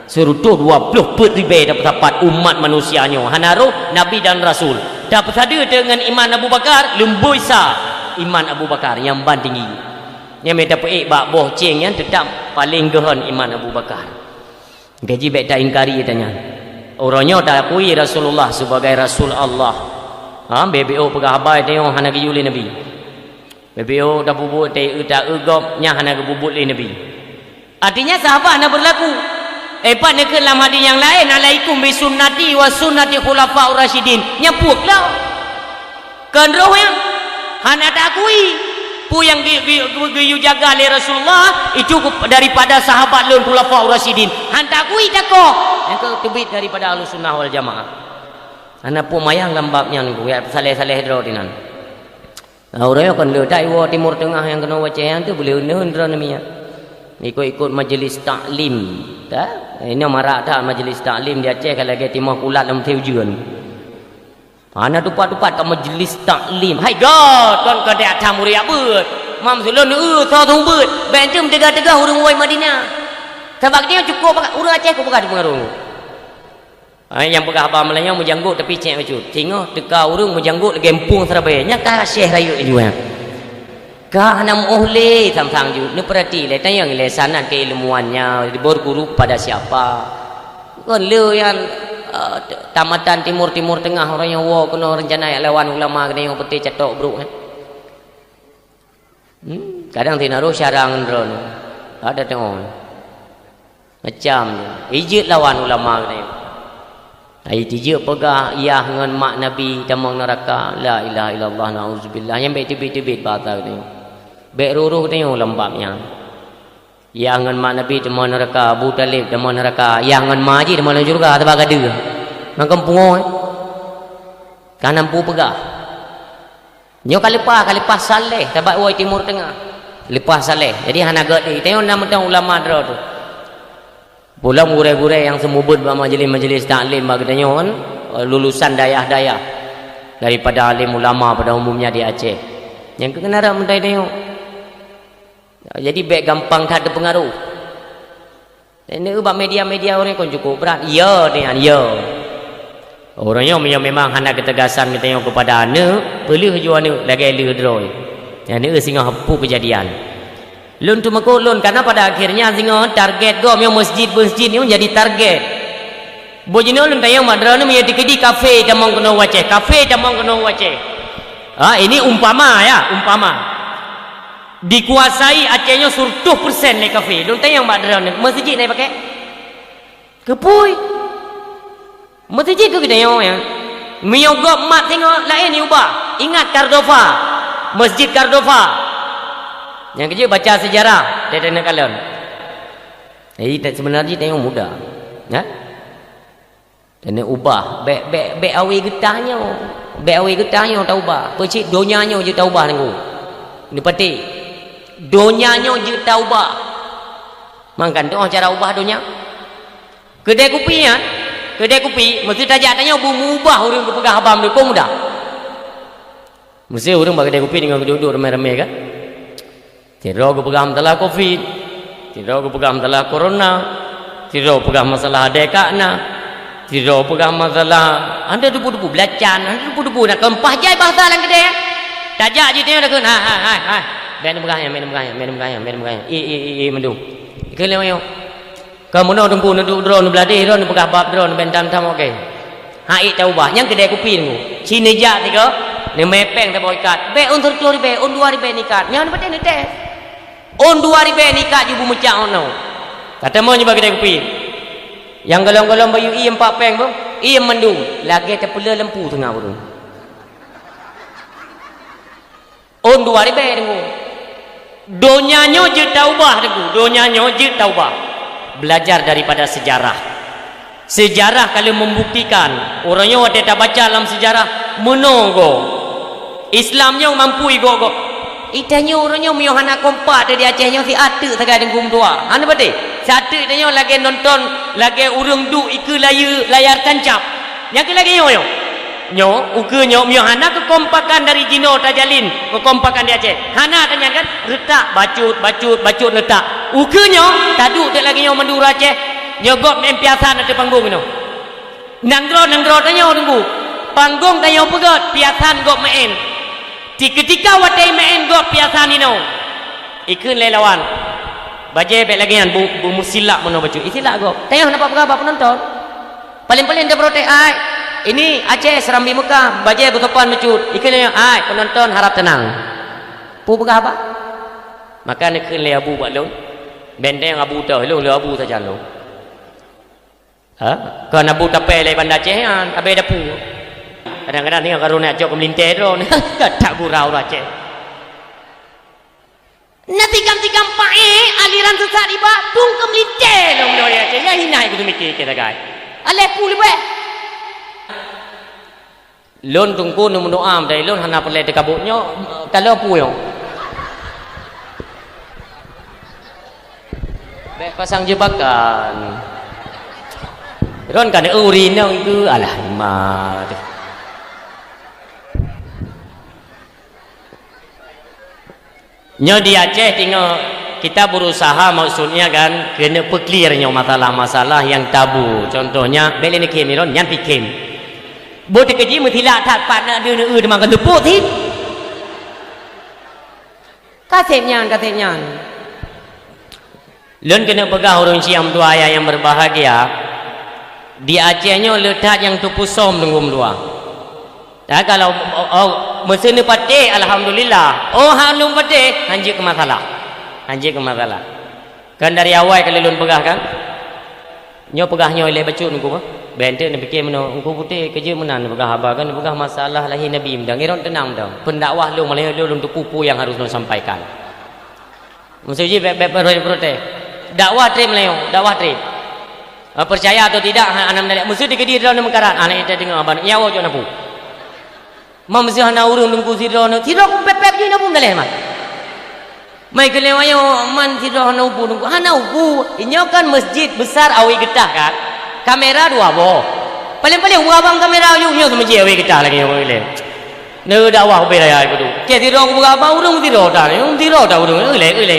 suruh 20 ribu dapat umat manusianya hanaruh Nabi dan Rasul dapat ada dengan iman Abu Bakar lembui sa iman Abu Bakar yang bandingi yang mereka peik bak boh ceng yang tetap paling gehan iman Abu Bakar gaji baik tak ingkari tanya orangnya tak akui Rasulullah sebagai Rasul Allah BBO pegahabai tengok hana giyuli Nabi BBO dah bubut tak egop nya hana bubut le Nabi artinya sahabat hana berlaku pak nak dalam hadis yang lain alaikum bi sunnati wa sunnati khulafaur rasyidin nyapuklah kan roh yang hana tak akui pu yang giyu jaga oleh Rasulullah itu daripada sahabat lun khulafaur rasyidin. Hantar kui tako. Yang ke tebit daripada Ahlus Sunnah wal Jamaah. Ana pu mayang lambabnya niku ya saleh-saleh dro dinan. Orang kan le dai wo timur tengah yang kena wacehan tu boleh neun dro namanya. Ikut-ikut majlis taklim. Ta? Ini marak dah majlis taklim di Aceh kalau lagi timah kulat dalam tujuan. Ana tupat-tupat ke majlis taklim. Hai god, tuan ke dak tamuri abut. Mam sulun so tumbut. Bencum tegah-tegah urang wai Madinah. Sebab dia cukup urang Aceh ko pakai pengaruh. Yang pegah abang Melayu menjanggut tapi cek macam. Tengok teka urang menjanggut gempung Surabaya. Nya ka Syekh rayu juga. Ka nam ohle samsang ju. Ni perhati le tayang le sanan keilmuannya dibor guru pada siapa. Kon le yang tamatan timur tengah orang yang wo kena rencana yang lawan ulama kena yang peti cetok bro kan. Kadang tinaru syarang drone. Ada tengok. Macam ijit lawan ulama kena. Ai tije pegah ia ngan mak nabi tamang neraka la ilaha illallah nauzubillah yang baik tibit-tibit batal ni. Baik ruruh tengok lembabnya. Ia ngan mak nabi tamang neraka, Abu Talib tamang neraka, yang ngan mak haji tamang neraka tabak ada. Nang kampung kanan pu pegah. Nyo kalipah saleh tabak woi timur tengah. Lepas saleh. Jadi hanaga ni tengok nama ulama dro tu. Pulang gure-gure yang semubut majlis-majlis taklim bagdanya kan lulusan dayah-dayah daripada alim ulama pada umumnya di Aceh. Yang kenara mentai tengok. Jadi baik gampang tak ada pengaruh. Ini ubah media-media orang kon cukup berat. Ya dengan ya. Orangnya memang hendak ketegasan kita tengok kepada anak, perlu jual anak lagi le droi. Yang ni singa hapu kejadian. Lun tu makul lun karena pada akhirnya singa target gom yang masjid ni menjadi target. Bojino lun tayang madra ni menjadi kedi kafe tamang kena waceh. Kafe tamang kena waceh. Ini umpama ya, umpama. Dikuasai Acehnya 100% le kafe. Lun tayang madra ni masjid ni pakai. Kepui. Masjid ke kita yang miogop mat tengok lain ni ubah. Ingat Cordova. Masjid Cordova. Yang kerja baca sejarah dia nak kalian. Sebenarnya tengok mudah. Ya? Dan ubah be awi getahnya. Be awi getahnya tak ubah. Pecik donyanya je tak ubah tengok. Ni peti. Donyanya je tak ubah. Mangkan tu cara ubah donya. Kedai kopi ya. Kedai kopi mesti tajak tanya mengubah orang ke pegah abam dia kau mudah. Mesti orang bagi kedai kopi dengan duduk ramai-ramai kan. Tidak ke pegah masalah Covid, tidak ke pegah masalah corona, tidak pegah masalah dekakna, tidak pegah masalah anda debu-debu belacan, anda debu-debu nak kempah jai bahasa lang kedai. Tajak je tengok dah kan. Hai. Ben pegahnya, men pegahnya. Mendung. Ikan lewat. Kamu nak duduk drone beladih drone pegah bab drone bentam tam okey. Hai tahu bah yang kedai kopi ni. Cina jak tiga. Ni mepeng tak boikat. Be on 30 be on 2000 nikat. Yang dapat ni teh. On 2000 nikat ju bumecak ono. Kata mau nyoba kedai kopi. Yang golong-golong bayu i 4 peng tu. I mendung. Lagi terpela lempu tengah tu. On 2000 tengok. Donyanya je taubah tengok. Donyanya je taubah. Belajar daripada sejarah. Sejarah kalau membuktikan orangnya ada tak baca dalam sejarah menunggu Islamnya mampu go. Itanya orangnya miohana kompak di Acehnya si atuk segai dengkum tua. Anu betul? Satu itanya lagi nonton lagi urang duk iku layar tancap. Yang lagi yo. Nyo ukenya miohana kekompakan dari Jino Tajalin, kekompakan di Aceh. Hana tanya kan retak bacut letak. Ukenya taduk tak lagi nyo Madura Aceh. Nyogop mempiasan ada panggung no. Nangdro tanya tunggu. Panggung tanya pegot piasan gop main. Ketika watai main gop piasan ni no. Ikun lelawan. Baje bek lagi kan bu musilak mono baju. Isilak gop. Tanya kenapa berapa penonton? Paling-paling dia protes ai. Ini Aceh Serambi Mekah, baje bertopan mecut. Ikun yang ai penonton harap tenang. Pu berapa? Maka nak ikun le abu buat lon. Benteng abu tau, lon le abu saja lon. Kan abu tapai le bandar Aceh kan, abe dapu. Kadang-kadang tengok karun nak jok melintai drone. Tak gurau Aceh.
Tikam-tikam aliran sesat iba tungkem lite long lo ya ce ya hinai ku mikir kita gai. Ale puli be. Lon tungku nu doam dai lon hana perle dekabutnyo kalau puyo. Be pasang jebakan. Ron kan urin itu alah mah. Nyo di Aceh tinggal kita berusaha maksudnya kan kena clearnya masalah-masalah yang tabu. Contohnya beli ni kemiron nyan pikem. Boleh kerja mutila tak pada dia ni makan tepuk ti. Kasihnya. Lun kena pegang orang Siam tu ayah yang berbahagia. Di Acehnya letak yang tupu som tunggu dua. Dah kalau mesin ni patih alhamdulillah. Hanum patih hanjik ke masalah. Kan dari awal kalau lun pegah kan. Nyo pegah nyo le bacu nunggu bah. Bente ni fikir meno engko putih kerja menan pegah abah kan pegah masalah lahir Nabi mendang iron tenang dah. Pendakwah lu malih lu untuk pupu yang harus lu sampaikan. Mesti protes. Dakwah trip meleo, dakwah trip. Percaya atau tidak anak mendak mesti digedi dalam mengkarat. Anak kita dengar abang nyawa jo napu. Mam mesti hana urung nunggu sidro pepek je napu daleh mat. Mai kelewayo man sidro hana upu nunggu hana upu. Inyo kan masjid besar awi getah kan. Kamera dua boh. Paling-paling abang kamera yo masjid awi getah lagi yo le. Ne dakwah be raya kudu. Ke sidro ku abang urung sidro dah. Sidro dah urung le.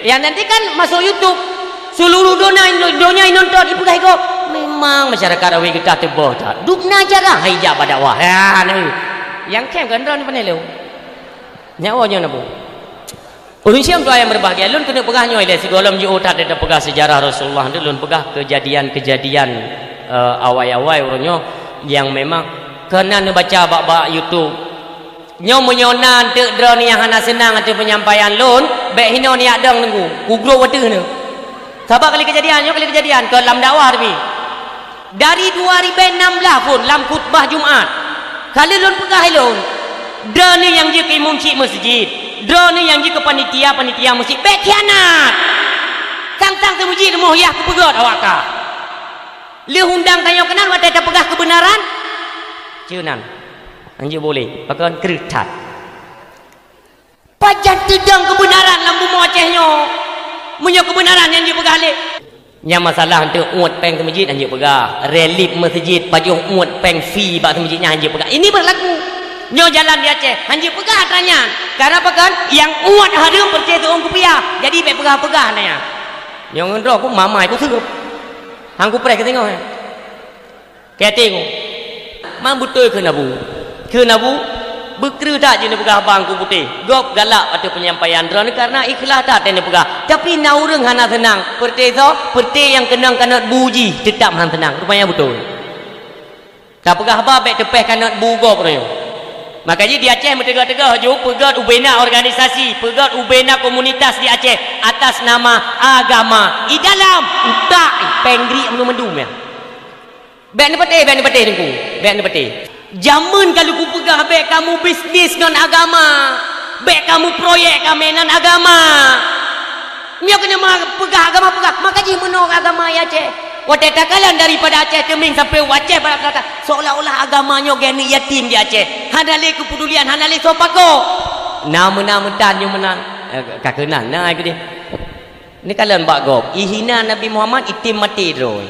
Ya nanti kan masuk YouTube. Seluruh dunia nonton ibu dah ikut. Memang masyarakat awi getah tebah tak. Dukna jarah hijab dakwah. Ha ni. Yang kem kan ron pandai lu. Nyawanya nabu. Orang Siam tu yang berbahagia lun kena pegah nyoy le segala menji otak dia pegah sejarah Rasulullah tu lun pegah kejadian awai-awai orangnya yang memang kena baca bab YouTube. Nyo menyonan tek drone yang hana senang atu penyampaian lun, bek hino ni adang nunggu. Kugro weteh ni. Sabar kali kejadian ke dalam dakwah tapi. Dari 2016 pun dalam khutbah Jumaat. Kali lun pegah lun. Drone yang je ke imam cik masjid. Drone yang je ke panitia masjid. Bek khianat. Tang-tang tu masjid moh ya ku pegat awak ka. Li undang tanya kenal wat ada pegah kebenaran? Cunan. Anjir boleh. Pakai keretat. Pajan tedang kebenaran lambu Acehnya. Punya kebenaran yang dia pegah le. Yang masalah untuk uat peng ke masjid anjir pegah. Relip masjid pajuh uat peng fee bak ke masjidnya anjir pegah. Ini berlaku. Nyo jalan di Aceh anjir pegah tanya. Karena apa kan? Yang uat harum percaya tu orang kupiah. Jadi baik pegah-pegah tanya. Yang ngendro aku mamai aku serup. Hang ku prek ke tengok. Ke tengok. Mang betul ke nabu? Ke nabu? Berkera tak je ni pegah abang ku putih. Gop galak pada penyampaian drone karena ikhlas tak dia pegah. Tapi naureng hana tenang. Perti yang kenang kanat buji tetap hang tenang. Rupanya betul. Tak pegah abang baik tepeh kanat bu gop raya. Makanya di Aceh mentegak-tegak je pegat ubena organisasi, pegat ubena komunitas di Aceh atas nama agama. I dalam utak pengri mendu-mendu ya. Baik ni patih tengku. Baik ni patih. Jamun kalau ku pegah baik kamu bisnis non agama, baik kamu proyek kami non agama. Nyo kena pegah agama pegah. Makanya menolak agama ya Aceh. Wadah takalan daripada Aceh Teming sampai Aceh kata seolah-olah agamanya geni yatim di Aceh. Hanale kepedulian, hanale sopako. Nama-nama tan yang menang. Kakenan nah aku dia. Ni kalian bak gop. Ihina Nabi Muhammad itim mati droi.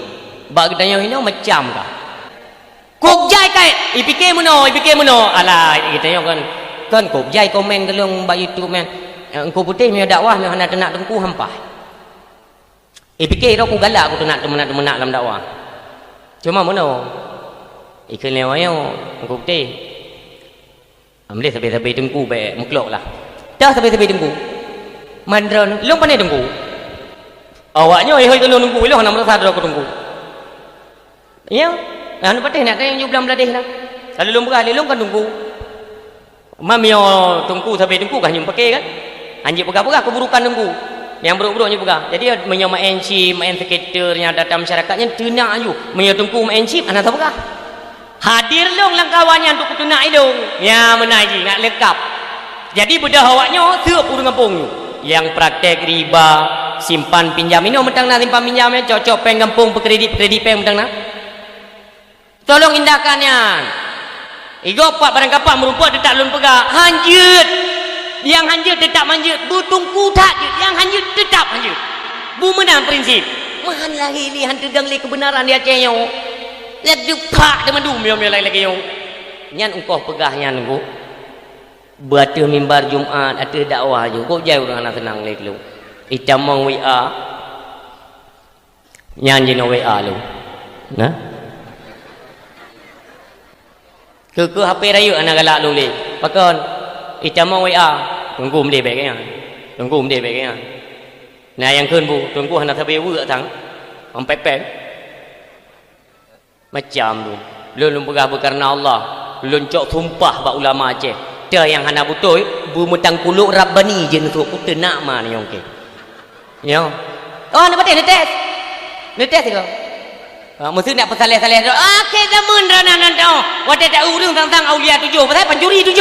Bak tanya hina macam ka. Kok jai kai ipike meno. Alah kita yang kan kok jai komen kelong bak YouTube men. Engkau putih me dakwah me hana tenak tengku hampah. Fikir aku galak aku nak menak dalam dakwah. Cuma mana? Ikan lewanya aku putih. Ambil sampai tengku baik muklok lah. Dah sampai tengku. Mandron, long pandai tengku. Awaknya hoi kalau tengku, long nak merasa aku tengku. Ya, anu patih nak tanya jublam beladih nak. Kalau long berah, long kan tengku. Mamio tengku sampai tengku kan yang pakai kan? Anjir pegah-pegah keburukan tengku. Yang buruk-buruknya pegah. Jadi menyo main chip, main skater yang datang masyarakatnya tenak ayu. Menyo tengku main chip anak tak pegah. Hadir long langkawannya untuk kutunak idung. Ya menai ji ngak lengkap. Jadi bedah awaknya siap urang kampung. yang praktek riba, simpan pinjam. Ini mentang nak simpan pinjam ya, cocok peng kampung pekredit peng mentang nak. Tolong indahkannya. Igo pak barang kapal merupakan tetap lun pegah. Hanjut. Yang hanjut tetap hanjut. Butungku tak je. Yang hanjut tetap hanjut. Bu menang prinsip. Mahan lagi li hantu gang li kebenaran dia ceyo. Lihat dupak teman dum yo lagi yo. Nyan engkau pegah nyan engkau. Baca mimbar Jumaat ada dakwah je. Kau jauh dengan anak tenang lek lu. Itamang WA. Nyan je no WA lu. Nah. Ke HP rayu anak galak lu lek. Pakon. Itamang WA. Tunggu mde baik kan. Tunggu mde baik kan. Nah yang keun bu, tunggu anak tabe wek tang. Sampai pen. Macam tu. Lu pegah berkarna Allah. Lu cok sumpah bak ulama Aceh. Dia yang hana betul bu metang kuluk rabbani je untuk putar nak mana yang okey. Ya. Oh nak betul netes. Netes tu. Mesti nak pesaleh-saleh tu. Okey zaman ranan tu. Wada tak urang tentang aulia 7 pasal pencuri 7.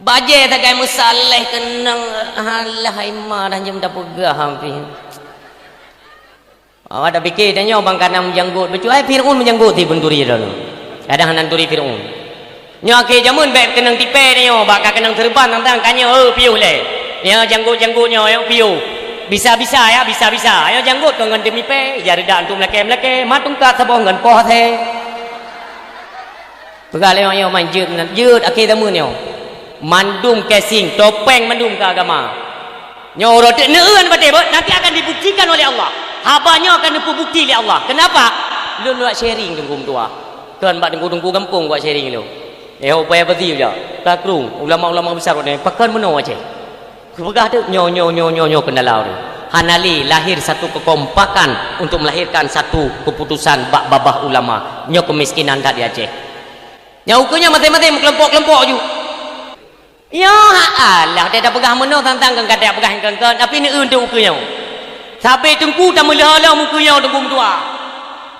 Baje tak gay musaleh kenang halah imah dah jam dah pegah hampir. Ada fikir tanya bang kanang menjanggut becu ai Firaun menjanggut ti benturi dah. Kadang hanan turi Firaun. Nya ke jamun baik kenang tipe ni yo bakal kenang terban tentang kanyo piu le. Ya janggut-janggutnya yo piu. Bisa-bisa ya, bisa-bisa. Ayo janggut dengan demi pe, jar dak antum leke-leke, matung kat sabong ngan poh the. Pegal yo main jeut akhir tamun yo. Mandum casing, topeng mandum ke agama. Nyo rote neun bade nanti akan dibuktikan oleh Allah. Habanya akan dibukti oleh Allah. Kenapa? Lu buat sharing tunggu tua. Tuan bak tunggu kampung buat sharing lu. Upaya peti je. Takrung ulama-ulama besar ni pakan meno aje. Kepegah tu nyo kendalau tu. Hanali lahir satu kekompakan untuk melahirkan satu keputusan bak babah ulama. Nyo kemiskinan dak di Aceh. Nya ukunya mati-mati kelompok-kelompok ju. Ya Allah dia dah pegah meno tentang kan kata pegah kan tapi ni untuk ukunya. Sampai tengku tak melehala mukunya tengku tua.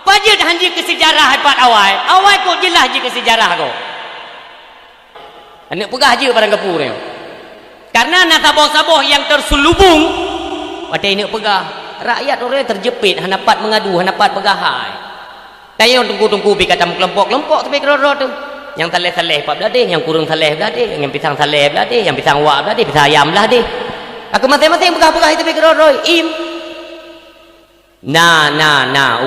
Pajak hanji ke sejarah hebat awal. Awal kok jelas je ke sejarah kau. Anak pegah je barang kapur ni. Karena nasabah-sabah yang terselubung pada ini pegah. Rakyat orang terjepit hanapat mengadu, hanapat pegahai. Kaya tunggu-tunggu bi kata kelompok-kelompok tapi kerot tu. Yang taleh-taleh pak beladih, yang kurung taleh beladih, yang pisang taleh beladih, yang pisang wak beladih, pisang ayam beladih. Aku masing-masing pegah-pegah itu tapi kerot im. Nah,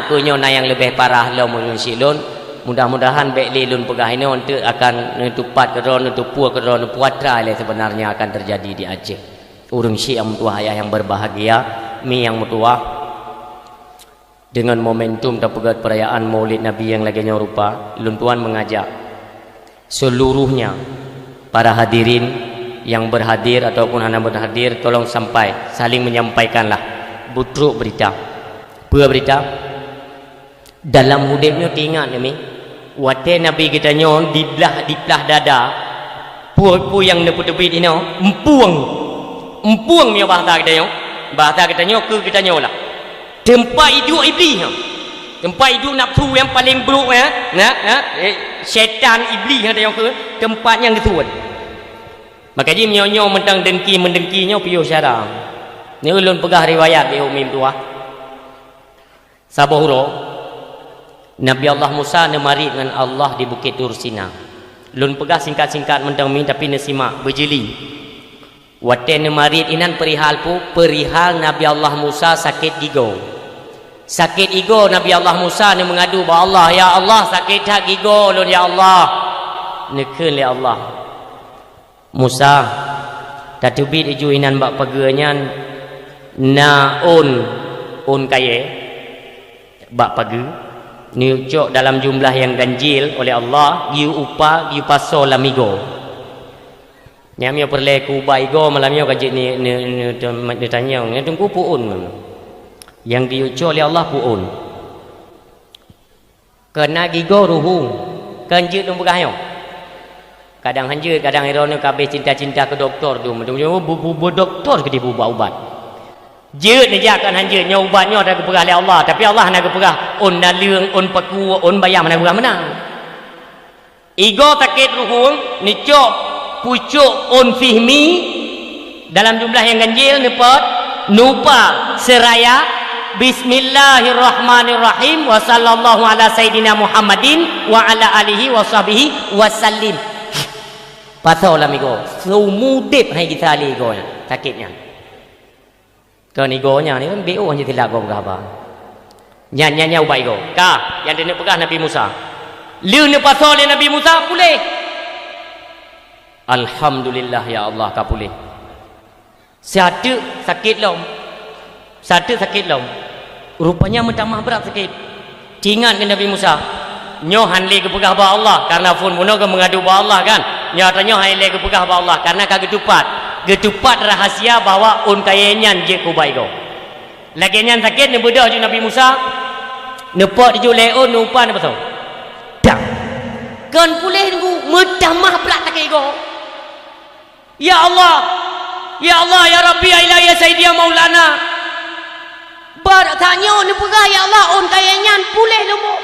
ukurnya yang lebih parah lo mun silun. Mudah-mudahan baik lelun pegah ini untuk akan nutupat keron, nutupu keron, puatra le sebenarnya akan terjadi di Aceh. Urang Syekh yang mutua ayah yang berbahagia, mi yang mutua dengan momentum terpegat perayaan Maulid Nabi yang lagi rupa, lun tuan mengajak seluruhnya para hadirin yang berhadir ataupun hanya berhadir tolong sampai saling menyampaikanlah butruk berita. Berita dalam hidupnya ingat ni wate Nabi kita nyon di belah dada pu yang neput-neput ini empuang mi bahasa kita nyo ke kita nyo lah tempat hidup iblis tempat hidup nafsu yang paling buruk syaitan iblis yang ke tempat yang ketuan maka dia nyo mentang mendengkinya piu syarang ni ulun pegah riwayat di umim tua sabahuro Nabi Allah Musa nemari dengan Allah di Bukit Tur Sina. Lun pegah singkat-singkat mentang min tapi nesimak berjeli. Wate nemari inan perihal Nabi Allah Musa sakit gigo. Sakit gigo Nabi Allah Musa ni mengadu ba Allah, ya Allah sakit hak gigo lun ya Allah. Nekeun le Allah. Musa tatubi iju inan bak pageunyan na on kaye bak page ni ucok dalam jumlah yang ganjil oleh Allah giu upa giu paso lamigo nyamio perle ku baigo malamio kaji ni tanya ni tunggu puun yang diucok oleh Allah puun kena gigo ruhu kanjut nung begahyo kadang hanjut kadang iron kabeh cinta-cinta ke doktor tu bu doktor ke dia ubat jeut ni jakan hanjut nya ubatnya ada keperah oleh Allah tapi Allah nak keperah on naleung on paku on bayam nak keperah menang igo takit ruhung ni cok pucuk on fihmi
dalam jumlah yang ganjil nupa seraya Bismillahirrahmanirrahim wa sallallahu ala sayyidina Muhammadin wa ala alihi wa sahbihi wa sallim. Pasal lah migo sumudip hai kita ali go sakitnya ke ni go nya ni kan bo hanya tilak go berapa nya ubai go ka yang dia nak pegah Nabi Musa lu ni pasal dia Nabi Musa boleh alhamdulillah ya Allah ka boleh satu sakit lom rupanya mentamah berat sakit ingat ke Nabi Musa nyo hanli ke pegah ba Allah karena pun muno ke mengadu ba Allah kan nyatanya hanli ke pegah ba Allah karena ka getupat rahasia bahwa un kayenyan je ku bai go lagi nyan sakit ni bedah je Nabi Musa nepok je leon nupa ni betul dak kan pulih ngu mentamah berat sakit go ya Allah ya Rabbi ya Ilahi ya Sayyidi ya Maulana bar tanya ni pegah ya Allah on kayenyan pulih lomo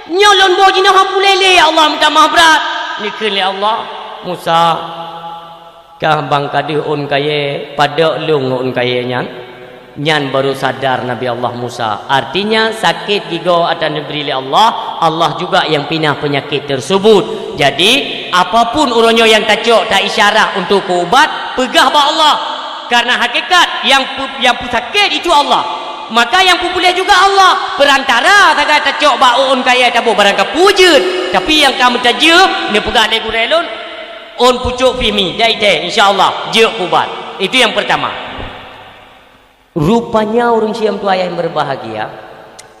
nyolon boji nah pulih le ya Allah minta maaf berat ni ke Allah Musa kah bang kadi on kaye pada lung on kayenyan nyan baru sadar Nabi Allah Musa artinya sakit gigo akan diberi oleh Allah juga yang pinah penyakit tersebut jadi apapun uronyo yang tacok tak isyarat untuk ubat pegah ba Allah karena hakikat yang sakit itu Allah maka yang pulih juga Allah perantara tak tacok baun kaya tabu barang kapujud tapi yang kamu tajuk ni pegah legu relon on pucuk fimi dai insyaallah je kubat itu yang pertama rupanya orang siam tu ayah yang berbahagia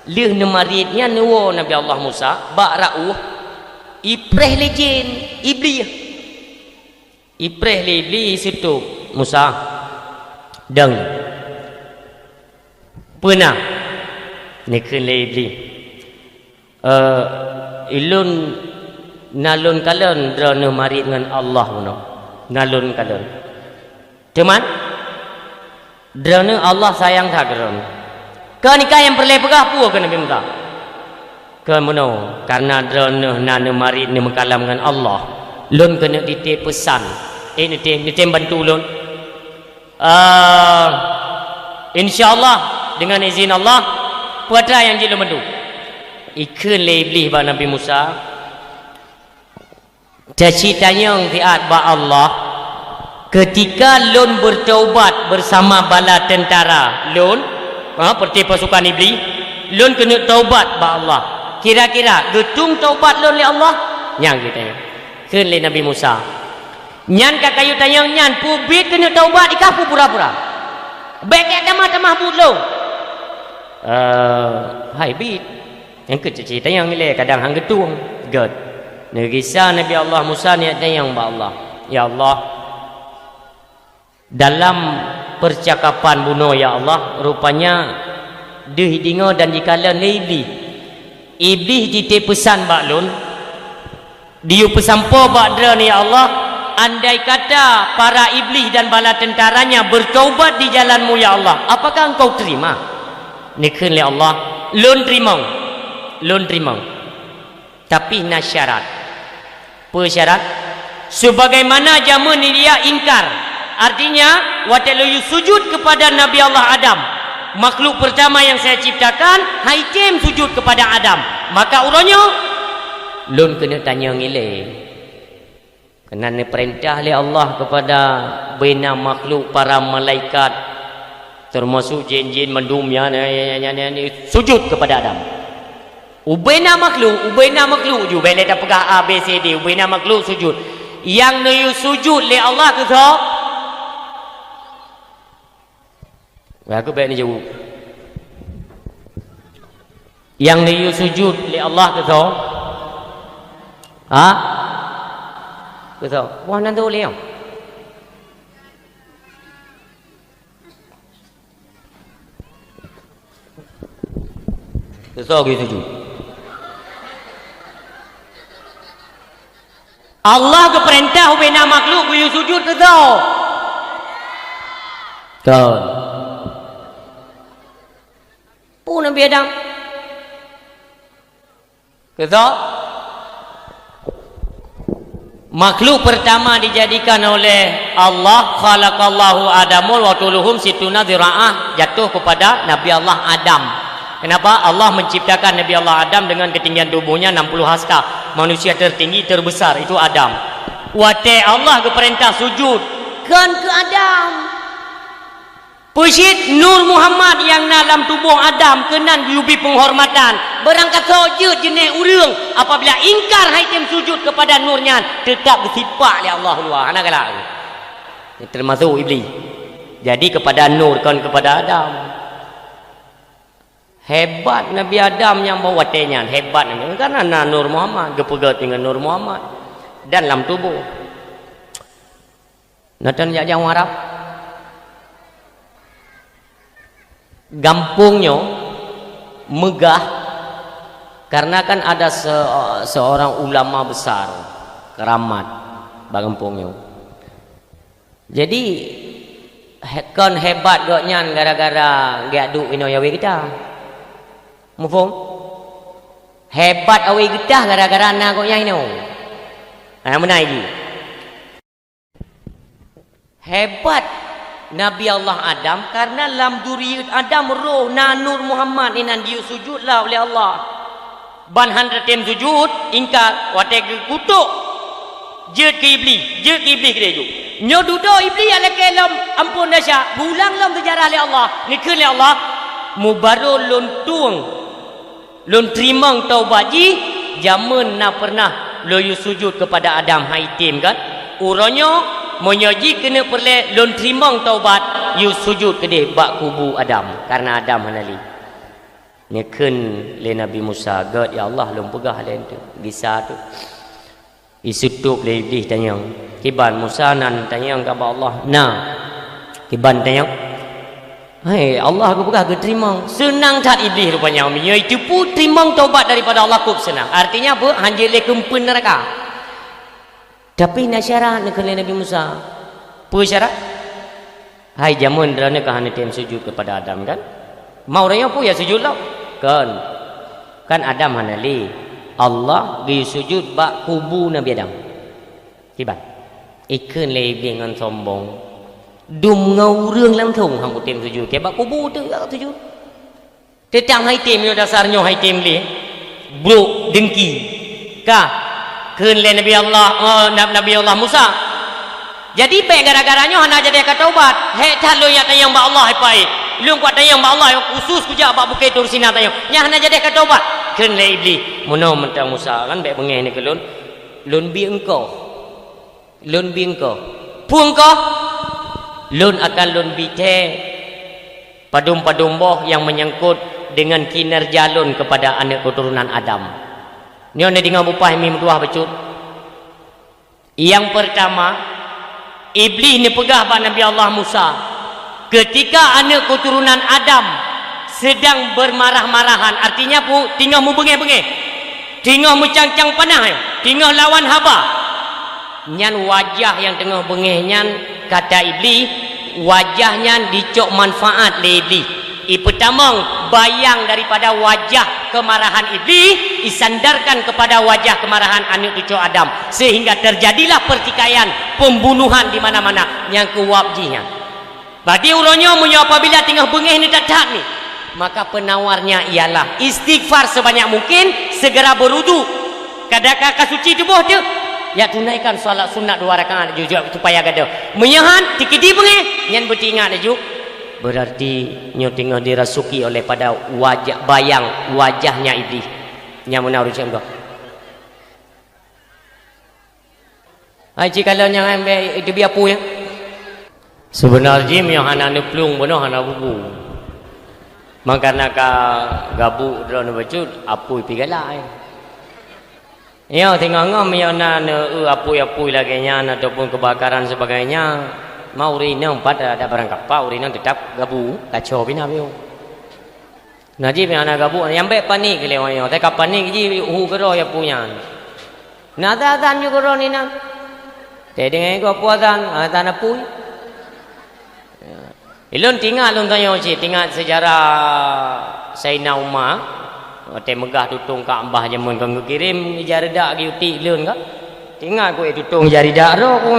leh nemaritnya nuwo Nabi Allah Musa bak rauh ipreh lejin iblis itu Musa deng pernah ni kelebli ilun nalun kalen drone marit dengan Allah puno nalun kalen teman drone Allah sayang tak drone ke nikah yang perle pegah pu ke Nabi Musa ke mono karena drone nanu marit ni mengkalam dengan Allah lun kena ditip pesan nitip bantu lun insyaallah dengan izin Allah putra yang jelu mendu ikun lebih ba Nabi Musa cita-citanya tiat ba Allah ketika lun bertaubat bersama bala tentara lun seperti pasukan iblis lun kena taubat ba Allah kira-kira getung taubat lun li Allah nyang kita kun li Nabi Musa nyan ka kayu tanyang nyan pubit kena taubat ikapu pura-pura baik tamah-tamah bulo hai bit yang cerita yang ni kadang hang getung god negisa Nabi Allah Musa ni ada yang ba Allah ya Allah dalam percakapan buno ya Allah rupanya dihidingo dan dikala iblis ditip pesan ba lun diu pesampo ba dra ni ya Allah andai kata para iblis dan bala tentaranya bertaubat di jalanmu ya Allah apakah engkau terima nikun li Allah lun terima tapi nasyarat persyarat sebagaimana jamun dia ingkar artinya watalu sujud kepada Nabi Allah Adam makhluk pertama yang saya ciptakan haitim sujud kepada Adam maka uronyo lun kena tanya ngile kerana perintah oleh Allah kepada bina makhluk para malaikat termasuk jin-jin mendumnya sujud kepada Adam ubena makhluk ju bela dah pegah A B C D ubena makhluk sujud yang nuyu sujud le Allah tu so aku baik ni jauh yang nuyu sujud le Allah tu so tu so wah nanti boleh so gitu Allah ke perintah ubena makhluk buyu sujud ke tau pun Nabi Adam ke tau Makhluk pertama dijadikan oleh Allah, khalaqallahu Adamul wa tuluhum situna dhira'ah, jatuh kepada Nabi Allah Adam. Kenapa? Allah menciptakan Nabi Allah Adam dengan ketinggian tubuhnya 60 hasta. Manusia tertinggi terbesar itu Adam. Wate Allah ke perintah sujud kan ke Adam. Pesit Nur Muhammad yang dalam tubuh Adam kenan diubi penghormatan. Berangkat saja jenis urang apabila ingkar haitim sujud kepada nurnya tetap bersifat oleh Allah luar. Anak galak. Termasuk iblis. Jadi kepada nur kan kepada Adam. Hebat Nabi Adam yang bawa watenya. Hebat karena Nur Muhammad gepegat dengan Nur Muhammad dalam tubuh. Natan yang Arab gampungnya megah karena kan ada seorang ulama besar keramat bagampungnya. Jadi kan hebat gaknya gara-gara gaduh ino yawe kita. Mufum? Hebat awe kita gara-gara anak gaknya ino. Ana menai lagi. Hebat Nabi Allah Adam karena dalam duri Adam roh Nur Muhammad inan dia sujudlah oleh Allah. Ban handra tem sujud ingkar wate kutuk. Jet ke iblis dia ju. Nyo duduk iblis ala kelam ampun dasya. Pulang lam sejarah oleh Allah. Nikun oleh Allah mubaru luntung. Lun terimang taubat ji jaman na pernah loyu sujud kepada Adam haitim kan. Uronyo menyoji kena perle lon terimang taubat you sujud ke dia bak kubu Adam karena Adam hanali nekun le Nabi Musa god ya Allah lom pegah len tu bisa tu isutup le iblis tanya kiban Musa nan tanya ke Allah nah kiban tanya hai Allah aku pegah ke terimang senang tak iblis rupanya umi itu pun terimang taubat daripada Allah kup senang artinya apa hanjil le kempen neraka. Tapi nak syarat nak kena Nabi Musa. Apa syarat? Hai jamun kerana kahana tem sujud kepada Adam kan? Mau raya apa ya sujud lah? Kan Adam hanali. Allah gi sujud bak kubu Nabi Adam. Kiban. Ikan le dengan sombong. Dum ngau rương lam thùng hang tem sujud ke bak kubu tu tak sujud. Tetang hai tem yo dasarnya hai tem le. Bro dengki. Ka keun le Nabi Allah Nabi Allah Musa. Jadi pe gara-garanya hana jadi kata taubat. He talo ya tayang ba Allah pai. Lung kuat tayang ba Allah khusus kuja ba bukai tursina tayang. Nya hana jadi kata taubat. Keun le iblis. Mono mentang Musa kan be bengeh ni kelun. Lun bi engkau. Lun bi engkau. Puang kau. Lun akan lun bi te. Padum-padum boh yang menyangkut dengan kinerja lun kepada anak keturunan Adam. Ni ada dengan bupah mi dua becut. Yang pertama, iblis ni pegah ba Nabi Allah Musa. Ketika anak keturunan Adam sedang bermarah-marahan, artinya pu tinggal mu bengeh-bengeh. Tinggal mu cang-cang panah, tinggal lawan haba. Nyan wajah yang tengah bengeh nyan kata iblis, wajahnya dicok manfaat le iblis. Pertama bayang daripada wajah kemarahan iblis disandarkan kepada wajah kemarahan anak cucu Adam sehingga terjadilah pertikaian pembunuhan di mana-mana yang kewabjinya. Bagi uronyo munyo apabila tengah bengeh ni tak ni maka penawarnya ialah istighfar sebanyak mungkin, segera berwudu, kadang-kadang suci tubuh tu ya tunaikan solat sunat 2 rakaat juga supaya gada menyahan tikidi bengeh nyan bertingat ju. Berarti nyo tengah dirasuki oleh pada wajah bayang wajahnya iblis yang menaruh macam tu. Ai kalau yang ambil itu biar pu ya. Sebenarnya yang hana neplung benar hana bubu. Makana ka gabu drone baju apu pigala. Ya tengah ngam yang na apu-apu lagi nya ataupun kebakaran sebagainya. Mau rina empat ada barang kapau rina tetap gabu kacau bina bio. Naji bina gabu yang baik panik lewayo. Tapi panik ji kero ya punya. Nada dan juga kero ni na. Tapi dengan ko puasan tanah pui. Ilun tinggal lun tayo si tinggal sejarah Sayyidina Umar. Te megah tutung ka ambah jamun kang kirim ijarah dak giuti ilun ka.
Tinggal aku tutung jari darah aku.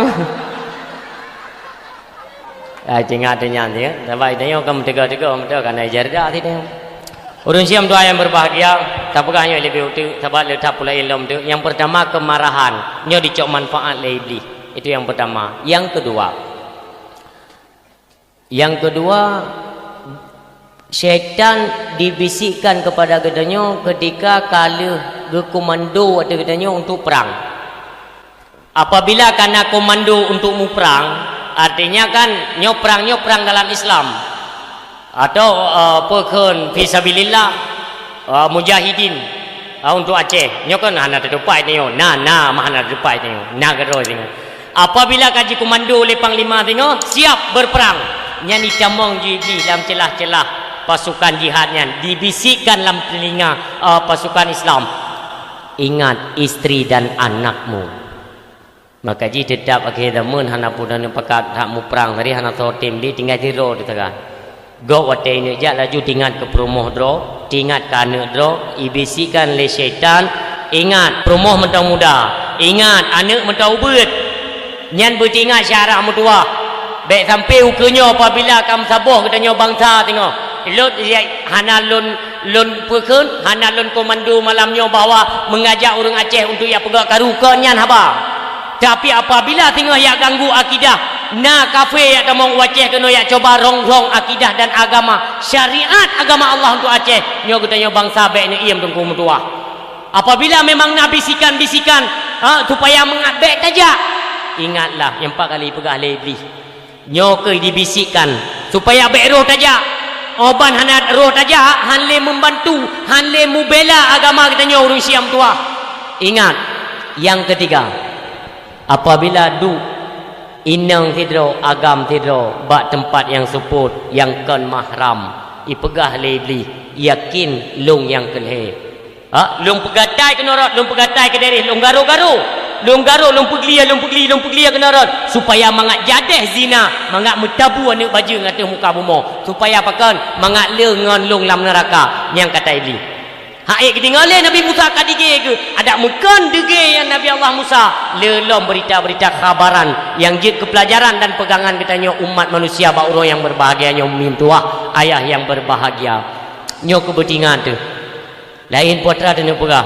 Tinggal tanya dia. Tapi tanya kamu tega-tega mereka kan jari darah tidak. Urun siam doa yang berbahagia, tak pegahnya lebih utuh, tak letak pula ilmu tu. Yang pertama kemarahan, nyo dicok manfaat le iblis. Itu yang pertama. Yang kedua, syaitan dibisikkan kepada kedanyo ketika kala komando atau kedanyo untuk perang. Apabila karena komando untuk mu perang, artinya kan nyo perang dalam Islam. Atau pekun fisabilillah mujahidin untuk Aceh nyo kan hana terdepai nyo hana terdepai nyo gero nyo apabila kaji komando oleh panglima nyo siap berperang nyani camong di dalam celah-celah pasukan jihadnya dibisikkan dalam telinga pasukan Islam, ingat istri dan anakmu. Maka ji tetap akhir zaman hana punan pakat hak mu perang tadi hana sotim di tinggal jero di tengah. Go wate ini jak laju tingat ke perumoh dro, tingat ke anak dro, ibisikan le syaitan, ingat perumoh mentang muda, ingat anak mentang ubud, nyan bertingat syarah mutua, baik sampai ukurnya apabila kamu sabuh katanya bangsa tengok, lot hana lun pekun, hana lun komando malamnya bawa mengajak orang Aceh untuk ia pegak karu ke nyan haba. Tapi apabila tengok ia ganggu akidah, kafe yang kamu Aceh kena yang coba rongrong akidah dan agama syariat agama Allah untuk Aceh nyo katanya bangsa baik ni iam tungku mutua. Apabila memang nak bisikan supaya mengabek saja, ingatlah yang 4 kali pegah lebih nyo ke dibisikkan supaya baik roh saja oban hanat roh saja hanle membantu hanle mubela agama katanya urung siam tua. Ingat yang ketiga, apabila inang tidro agam tidro bak tempat yang suput yang kan mahram ipegah lebli yakin lung yang kelhe lung pegatai kena rot lung pegatai ke derih lung garu-garu lung peglia kena rot supaya mangat jadeh zina mangat mutabu anak baju ngata muka bumo supaya pakan mangat lengan lung lam neraka yang kata iblis. Haik ketinggalan Nabi Musa kadige ke ada mukan dege yang Nabi Allah Musa lelom berita-berita khabaran yang jid kepelajaran dan pegangan katanya umat manusia bauro yang berbahagia nyo mintuah ayah yang berbahagia nyo kebetingan tu lain putra tu pegah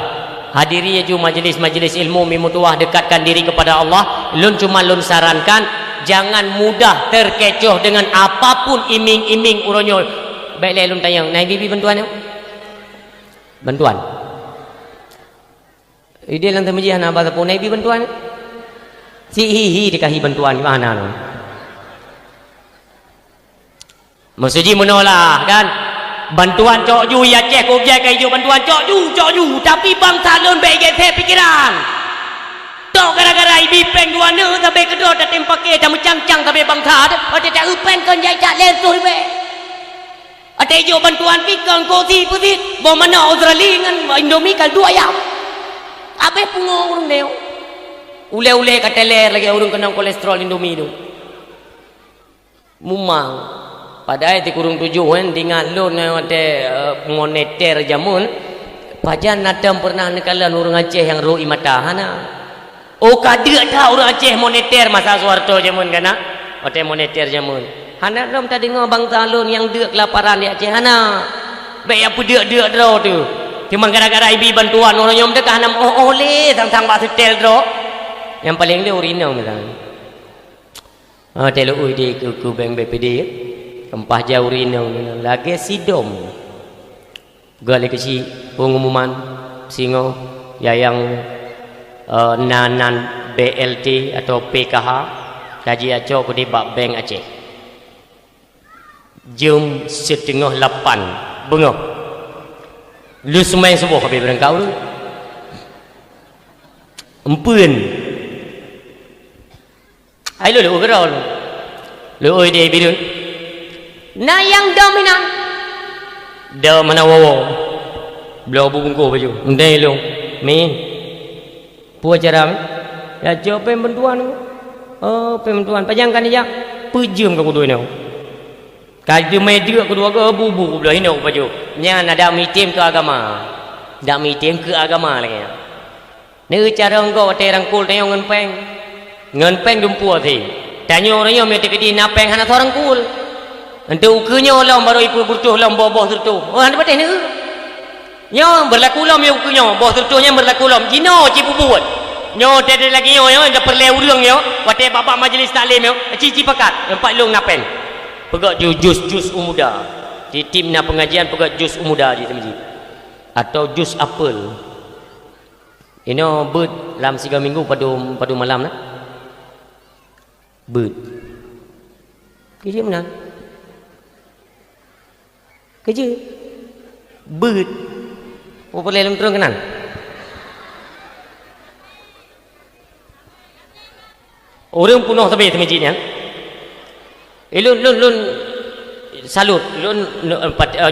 hadiri ju majlis-majlis ilmu mimutuah dekatkan diri kepada Allah lun cuma lun sarankan jangan mudah terkecoh dengan apapun iming-iming uronyo baik lun tayang naik bibi bantuan bantuan dia lantai majlis nak apa pun nabi bantuan si hihi dikahi bantuan di mana lo maksudnya menolak kan bantuan cok ju ya cek objek kai ju bantuan cok ju tapi bangsa lon baik get pikiran tok gara-gara ibi peng dua ne sampai kedua tak tempake tak mencang-cang sampai bangsa ada tak upen kon jai tak lentuh be ada hijau bantuan pikang kosi putit bawa mana Australia dengan Indomie kal 2 ayam apa pungo urung deo ule-ule kateler lagi urung kena kolesterol Indomie tu mumang padahal ti kurung 7 kan tinggal loan ada moneter jamun pajan nadam pernah nekalan urung Aceh yang roi mata hana kada dah urung Aceh moneter masa Soeharto jamun kana ada moneter jamun hana rom tadi dengar bangsa lun yang dek kelaparan di Aceh hana baik apa dek draw tu cuma gara-gara ibi bantuan orang nyom dek hana oleh sang-sang bak setel draw yang paling dia urinau misalnya telo ui di ke bank BPD kempah jauh urinau lagi sidom gali kesi pengumuman singo yang nanan BLT atau PKH kaji acok di bak bank Aceh jam 7:30 bengok lu semai subuh habis berengkau lu empun ai lu berau lu oi dia biru na yang dominan do mana wo blau bungku baju ndai lu min pu acara ya coba bantuan bantuan pajangkan dia pejam ke kudu ni kaji media kedua ke bubu belah ini baju nya ada meeting ke agama dak meeting ke agama lagi
Ni cara engkau wate rangkul tanya ngen peng dumpu ati. Tanya orang yang mesti kedi napeng hana orang kul. Untuk ukunya lam baru ipu burtuh lam boh tertu. Oh hana pateh ni. Nyo berlaku lam yo ukunya boh tertuhnya berlaku lam. Jino cipu buat. Nyo tadi lagi nyo dah perle urang yo. Wate bapa majlis taklim yo. Cici pakat. Empat long napeng. Pegak jus umuda. Di tim na pengajian pegak jus umuda di masjid. Atau jus apel. Ini bird dalam 3 minggu pada malam lah. Bird. Kerja mana? Kerja. Bird. Apa boleh dalam terang kenan? Orang punuh sampai masjidnya. Lun salut lun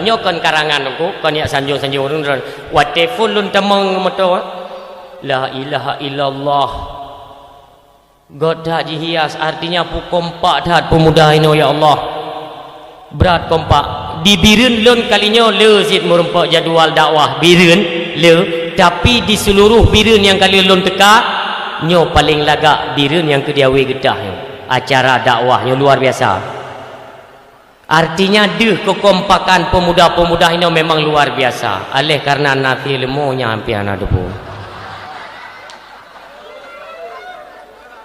nyokan karangan aku kan ya sanjung lun wat telefon lun temang moto la ilaha illallah goda dihias artinya pu kompak dah pemuda ini ya Allah berat kompak dibirin lun kalinya le zid merempak jadual dakwah birin le tapi di seluruh birin yang kali lun teka nyo paling lagak birin yang kediawi gedah acara dakwahnya luar biasa. Artinya kekompakan pemuda-pemuda ini memang luar biasa. Oleh karena nanti ilmunya hampir ada pun.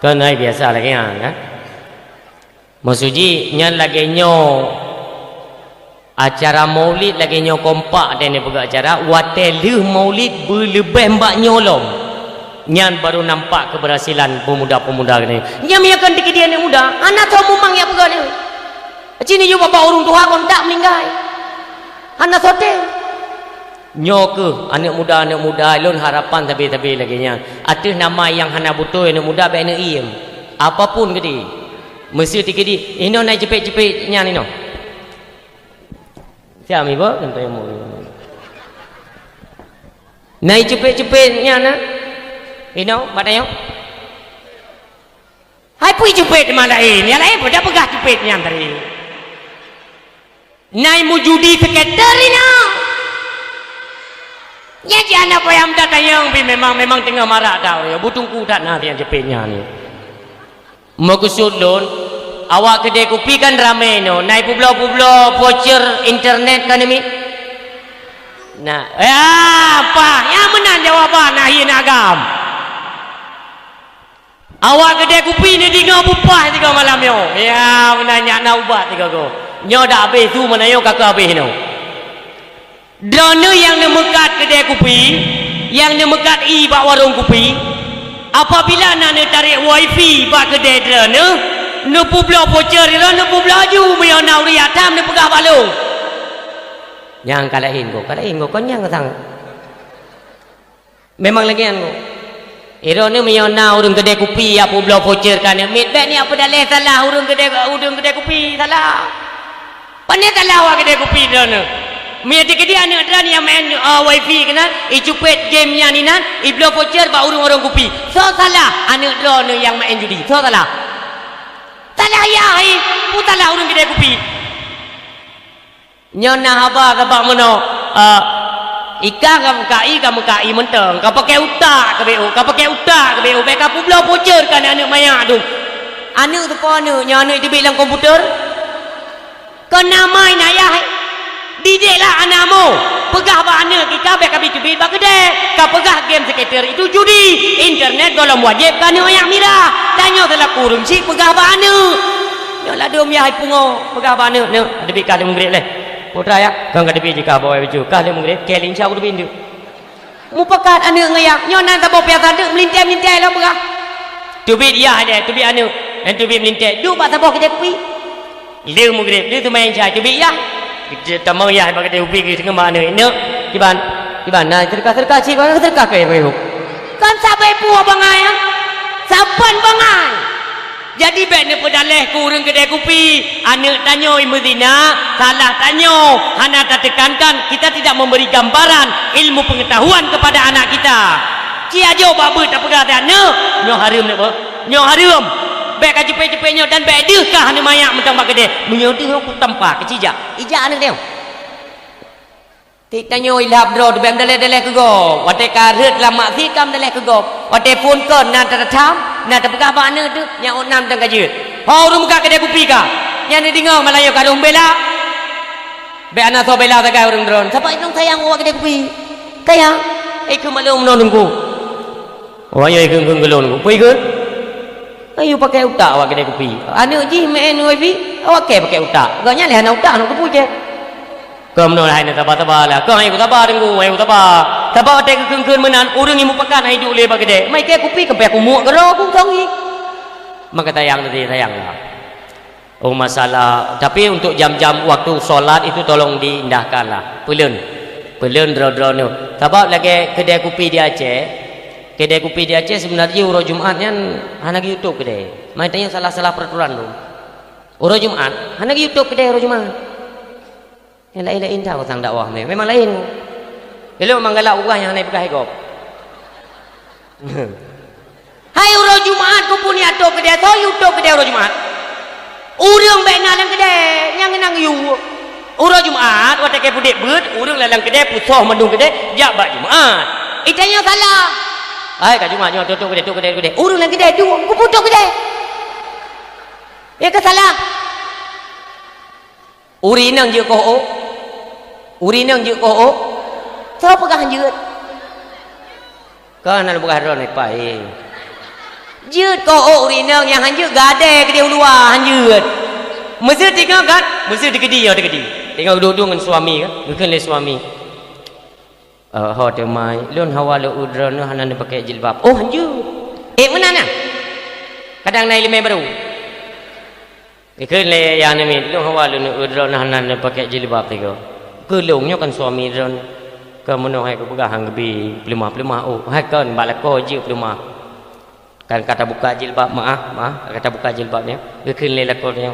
Kan biasa lagi kan? Maksudnya nyan lagi nyo acara maulid lagi nyo kompak dan ni pegak acara wateleh maulid berlebih mbak nyolong. Nyan baru nampak keberhasilan pemuda-pemuda ni. Nyan miakan dikedian yang muda. Anak tahu mumang ya pegak ni. Cini juga bapak orang tua kon tak meninggal. Anak sote. Nyok anak muda lon harapan tapi lagi nya. Atas nama yang hana butuh anak muda baik nak iem. Apapun kedi. Mesti tikedi. Ino naik cepet-cepet nya ni no. Siapa ibu contoh yang mau. Naik cepet-cepet nya na. Ino badanya. Hai pui cepet mana ini? Yang lain pada pegah cepetnya tadi. Nai mujudi seketerina. Ya jangan apa yang datang yang memang tengah marah dah. Ya butung kudat nanti yang cepetnya ni. Maksud lon, awak kedai kopi kan ramai no. Nai publo voucher internet kan ni. Nah, apa? Yang menang jawapan nahin agam. Awak kedai kopi ni dinga bupah 3 malam yo. Ya menanya nak ubat 3 go. Nyo dah habis tu mana yo kakak habis no. Drone yang nemekat kedai kopi, yang nemekat bak warung kopi, apabila nak tarik wifi bak kedai drone, nu publo voucher lo nu publo ju biar nak riak tam nu pegah balung. Yang kalahin go kon yang sang. Memang lagi an go. Iro ni menyona urung kedai kopi apa pula voucher kan mit bag ni apa dalih salah urung kedai kopi salah. Pandai salah awak kedai kopi drone. Mi kedai anak drone yang main wifi kena icupet game nya ni nan iblo voucher ba urung kopi. So salah anak drone yang main judi. So salah. Salah ya putalah urung kedai kopi. Nyona haba kabak mono Ika kamu kai menteng. Kau pakai utak ke BO. Kau pakai utak ke BO. Baik kau pula voucher kan anak mayak tu. Anak tu apa anak? Yang anak dibik dalam komputer. Kau namai nak ayah. Didiklah anakmu. Pegah apa anak kita. Baik kau bicubit bak kedai. Kau pegah game skater itu judi. Internet golong wajib kan anak mayak mirah. Tanya telah kurung cik pegah apa anak. Yalah dom ya hai pungo. Pegah apa anak. Ada bik kau mengerik leh. Putra ya, kau enggak dipijak kau bawa baju. Kau le mengrep, keling cau tu bindu. Mupakat anak ngayak, nyonan tak bawa piasa tu melintai lah berah. Tu bid dia ada, tu bid anak, dan tu bid melintai. Du pak tak bawa kita kopi. Dia mengrep, dia tu main cai, tu bid ya. Kita mau ya, bagi dia kopi kita tengah mana? Ino, kiban, nah terka cik, kau terka kaya kau. Kan sampai puas bangai ya, saban bangai. Jadi baik ni pedaleh kurang kedai kopi. Anak tanya Medina, salah tanya. Hana tak tekankan kita tidak memberi gambaran ilmu pengetahuan kepada anak kita. Cia jo babu tak pegang tak anak. Nyo harum nak apa? Nyo harum. Baik kaji cepet-cepetnya dan baik dia kah hana mayak mentang bak kedai. Nyo tu aku tampak kecijak. Ijak anak dia. Tik tanya ilhab dro tu bem daleh ke go. Watai karet lama sikam daleh ke go.
o telefon ke nak tertam nak terpegah mana tu yang onam tang kajut ha urung buka kedai kopi ka yang ni dengar Melayu ka dong bela be anak so bela tagai urung dron siapa itu sayang awak kedai kopi sayang ke malu menonungku oh ayo ke gelon ku pergi ayo pakai utak awak kedai kopi anak ji main wifi awak pakai utak gaknya leh anak utak nak ku je kau menolak hai nak tabah lah kau ayo tabah dengu ayo tabah tek keun menan urang imu pakan ai duk le ba gede mai ke kopi ke aku muak gero aku tangi maka tayang tadi tayang lah oh masalah tapi untuk jam-jam waktu solat itu tolong diindahkan lah peleun dro-dro ni tabah lagi kedai kopi di Aceh kedai kopi di Aceh sebenarnya urang Jumatnya hana gi YouTube kedai mai tanya salah-salah peraturan tu urang Jumat hana gi YouTube kedai urang Jumat yang lain-lain tahu tentang dakwah ni memang lain kalau memang galak urang yang naik pegang hegop hai urang Jumat ku pun atok kedai tu YouTube kedai urang Jumat urang baik nalang kedai yang nang you urang Jumat watak ke pudik beut urang lalang kedai pusoh mendung kedai jak bak Jumat itanya salah hai ka Jumat tutup kedai urang lang kedai tu ku putuk kedai ya ke salah urinang je ko urinang je ko so pegah jeut kan nak pegah ron pai jeut ko urinang yang hanjeut gade ke dia luar hanjeut mesti tengok kan mesti degedi tengok duduk dengan suami kan bukan le suami ho te mai lun hawala udran hanan pakai jilbab oh hanjeut mana nah kadang naik lima baru ikut yang ni lu hawal lu udron hanan pakai jilbab tiga kelungnya kan suami dron ke menoh hai ke pegang gebi pelimah oh hai kan balako je pelimah kan kata buka jilbab maaf kata buka jilbabnya ikut le lakonnya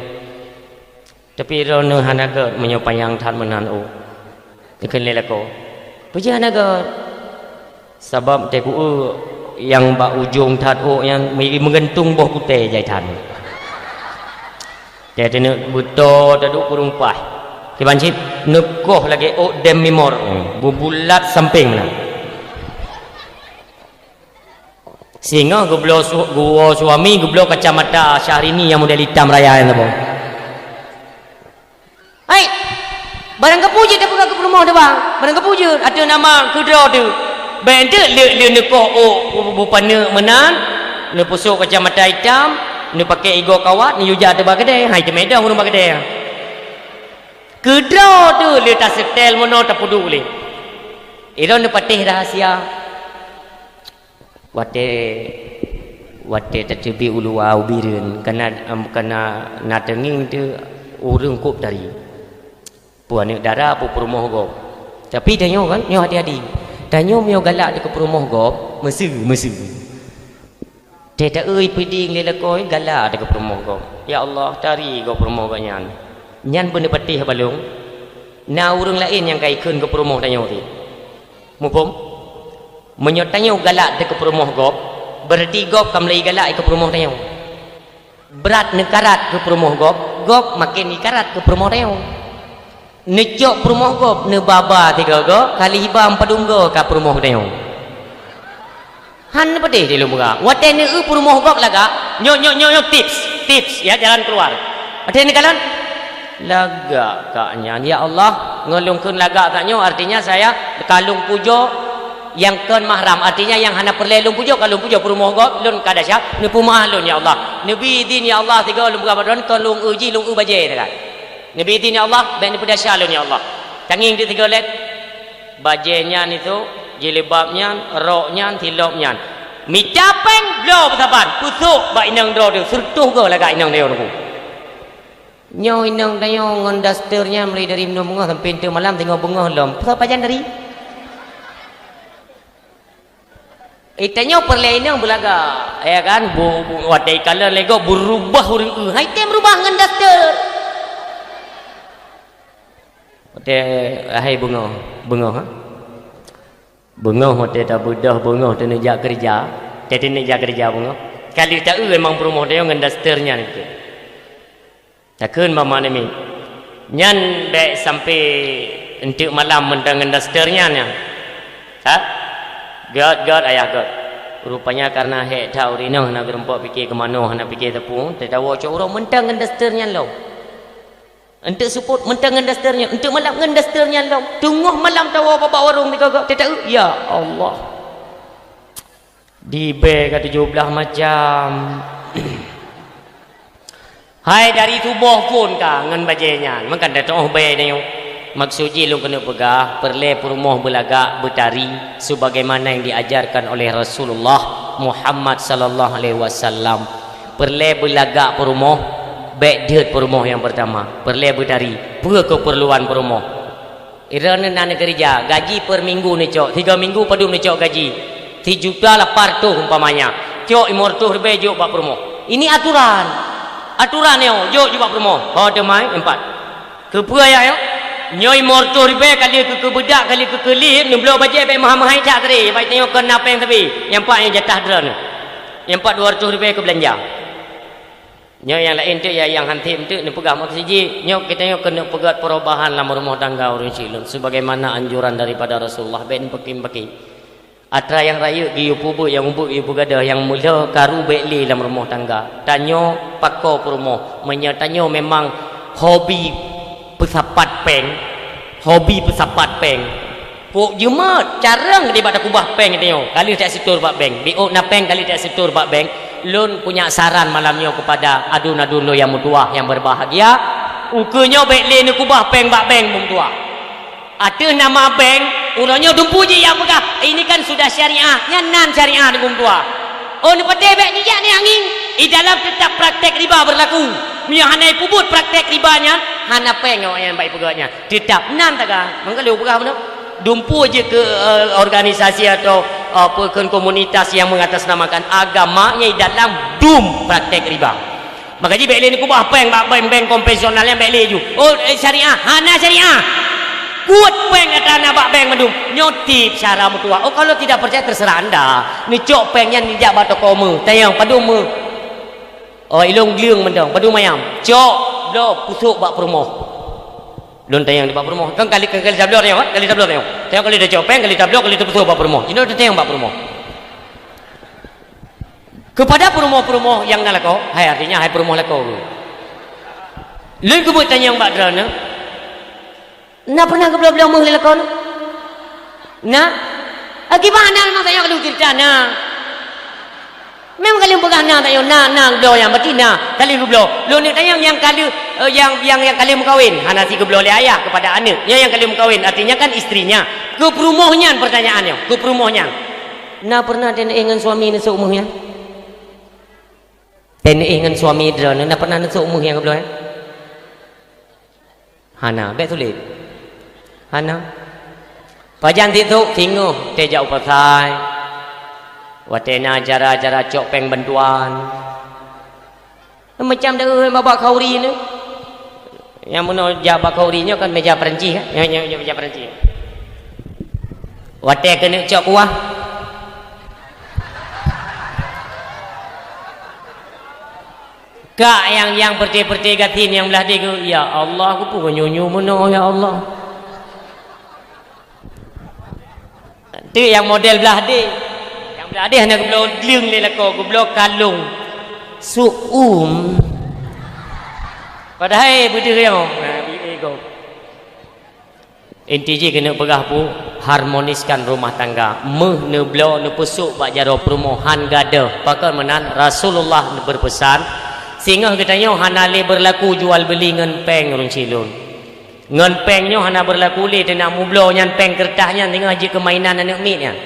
tapi dron hanaga menyopayang tan menan oh ikut le lako puja hanaga sebab teku yang ba ujung tat oh yang menggentung boh putih jai tan dia tena buto taduk kurung pah kibancip nekoh lagi oh dem mimor bubulat samping mana sehingga gublo suami gublo kacamata Syahrini yang model hitam raya yang tu hai barang kepuji dia buka ke rumah dia bang barang kepuji ada nama kedra tu benda le nekoh oh bupana menan ne pusuk kacamata hitam ni pakai ego kawat ni yuja ada bagade hai te medan urang bagade kedra tu le tak setel mono tak pudu le iron ni patih rahasia wate tercebi ulu au bireun kana natenging tu urang kop dari puan ni darah pu perumoh go tapi danyo kan nyo hati-hati danyo mio galak dekat perumoh go mesu dia tak peding le lakoi gala dekat perumoh go ya Allah tari go perumoh go nyan benda patih balung na urang lain yang kai keun ke perumoh tanyo ti mupom menyo tanyo galak dekat perumoh go berarti go kamlai galak ke perumoh tanyo berat nekarat ke perumoh go makin ikarat ke perumoh tanyo necok perumoh go ne baba tiga go kali hibam padunggo ka perumoh tanyo han pedih di lumba wate ne perumoh gok laga nyo tips ya jalan keluar wate ne kalan laga kaknya ya Allah ngelungkeun laga taknyo artinya saya kalung pujo yang keun mahram artinya yang hana perlelung pujo kalung pujo perumoh gok lun kada syak ne pumah lun ya Allah nabi din ya Allah tiga lumba badon kalung uji lung baje dekat nabi din ya Allah ben pada syalun ya Allah tanging di tiga let bajenya itu jilbabnya, roknya, tilopnya. Mitapeng blow betapan, pusuk bak inang dro tu, surtuh ke laga inang dia tu. Nyo inang dia ngon dasternya mulai dari minum bunga sampai pintu malam tengok bunga lom. Apa pajan dari? Itanya perle inang belaga, ya kan? Bu wadai kala lego berubah urang. Hai tem berubah ngon daster. Ote hai bunga ha? Bunga hotel tak budah bunga tu nak kerja jadi nak kerja bunga kali tak memang promo dia dengan dasternya itu takkan mama ni nyan baik sampai untuk malam mendengar dasternya nya ha god ayah god
Rupanya karena hek tahu rino nak gerempok fikir ke mana nak fikir tepung, tertawa cak orang mentang ngendasternya lo. Untuk support mentang ngendasternya, untuk malam ngendasternya lo. Tunggu malam tawa bapak warung ni kagak tahu. Ya Allah. Di be kata 17 macam. Hai dari tubuh pun kangen bajenya. Makan datang be ni. Maksudnya lu kena pegah perle perumah belagak bertari sebagaimana yang diajarkan oleh Rasulullah Muhammad sallallahu alaihi wasallam. Perle belagak perumah baik dia perumah yang pertama. Perle bertari per keperluan perumah. Irana nak kerja gaji per minggu ni cok 3 minggu padu ni cok gaji 3 juta 800 umpamanya. Cok 500 lebih jok bak perumah. Ini aturan. Aturan yo jok bak perumah. Ha demai 4. Kepua ya yo. Nyoi morto ribe kali ke budak kali ke kelih nemblo baje baik mahal-mahal cak tadi baik tengok kena apa yang tepi yang pak yang jatah dron yang 4 200 ribe ke belanja nyoi yang lain tu ya yang hantim tu ni pegang mak siji nyok kita nyok kena pegat perubahan dalam rumah tangga orang silun sebagaimana anjuran daripada Rasulullah ben pekim-pekim atra yang raya giu pubu yang umbuk giu pugada yang mula karu bekli dalam rumah tangga tanyo pakko perumah menyatanyo memang hobi pesapat peng hobi pesapat peng puk jemat carang dia pada kubah peng tengok kali tak setur bak beng biok na peng kali tak setur bak beng lun punya saran malamnya kepada adun-adun lo yang mutua yang berbahagia ukenya bekle ni kubah peng bak beng mutua ada nama beng urangnya dumpu je yang pegah ini kan sudah syariah nyanan syariah ni mutua oh ni pete bek ni ni angin di dalam tetap praktek riba berlaku Mia hanai pubut praktek ribanya, hana peng yang baik pegawainya. Tetap nan taga, mengkalu pegawai mana? Dumpu je ke organisasi atau apa ke komunitas yang mengatasnamakan agamanya dalam dum praktek riba. Maka ji bekle ni kubah peng bank konvensional yang bekle ju. Oh syariah, hana syariah. Kuat peng atana bak bank mendum. Nyotip cara mutua. Oh kalau tidak percaya terserah anda. Ni cok pengnya ni jak batoko mu. Tayang padum mu. Oh ilung liung mendong padu mayam cok blo pusuk bak perumah lun tayang di bak perumah kan kali tablor tengok kali tablor tengok tengok kali dah copeng kali tablor kali pusuk bak perumah ini dah tayang bak perumah kepada perumah-perumah yang nalako hai artinya hai perumah lako lun kubut tanya yang bak drana na pernah ke blo-blo meh lako na gimana memang tanya kalau cerita na memang kali pegang na tayo na blo yang betina kali blo lo ni tayang yang kali yang kali mengkawin hana si blo le ayah kepada anak yang kali mengkawin artinya kan istrinya ke perumahnya pertanyaannya ke perumahnya na pernah den dengan suami ni seumurnya den dengan suami drone na pernah seumurnya ke blo hana bet sulit hana pajan titu tinguh teja upasai watena cara-cara cok peng bantuan macam dah babak kauri ni yang mana jabak kaurinya kan meja Perancis kan yang meja Perancis wate kena cok kuah kak yang perti-perti gatin yang belah dia ya Allah aku pun nyunyu mana ya Allah tu yang model belah dia ada hendak belo liung le lako belo kalung suum padahal budi reo ego inti je kena pegah pu harmoniskan rumah tangga meh ne belo ne pesuk bak jaro perumahan gada pakar menan Rasulullah berpesan sehingga katanya hana le berlaku jual beli ngan peng urang cilun ngan pengnyo hana berlaku le tenak mu belo nyan peng kertahnya tengah je kemainan anak mitnya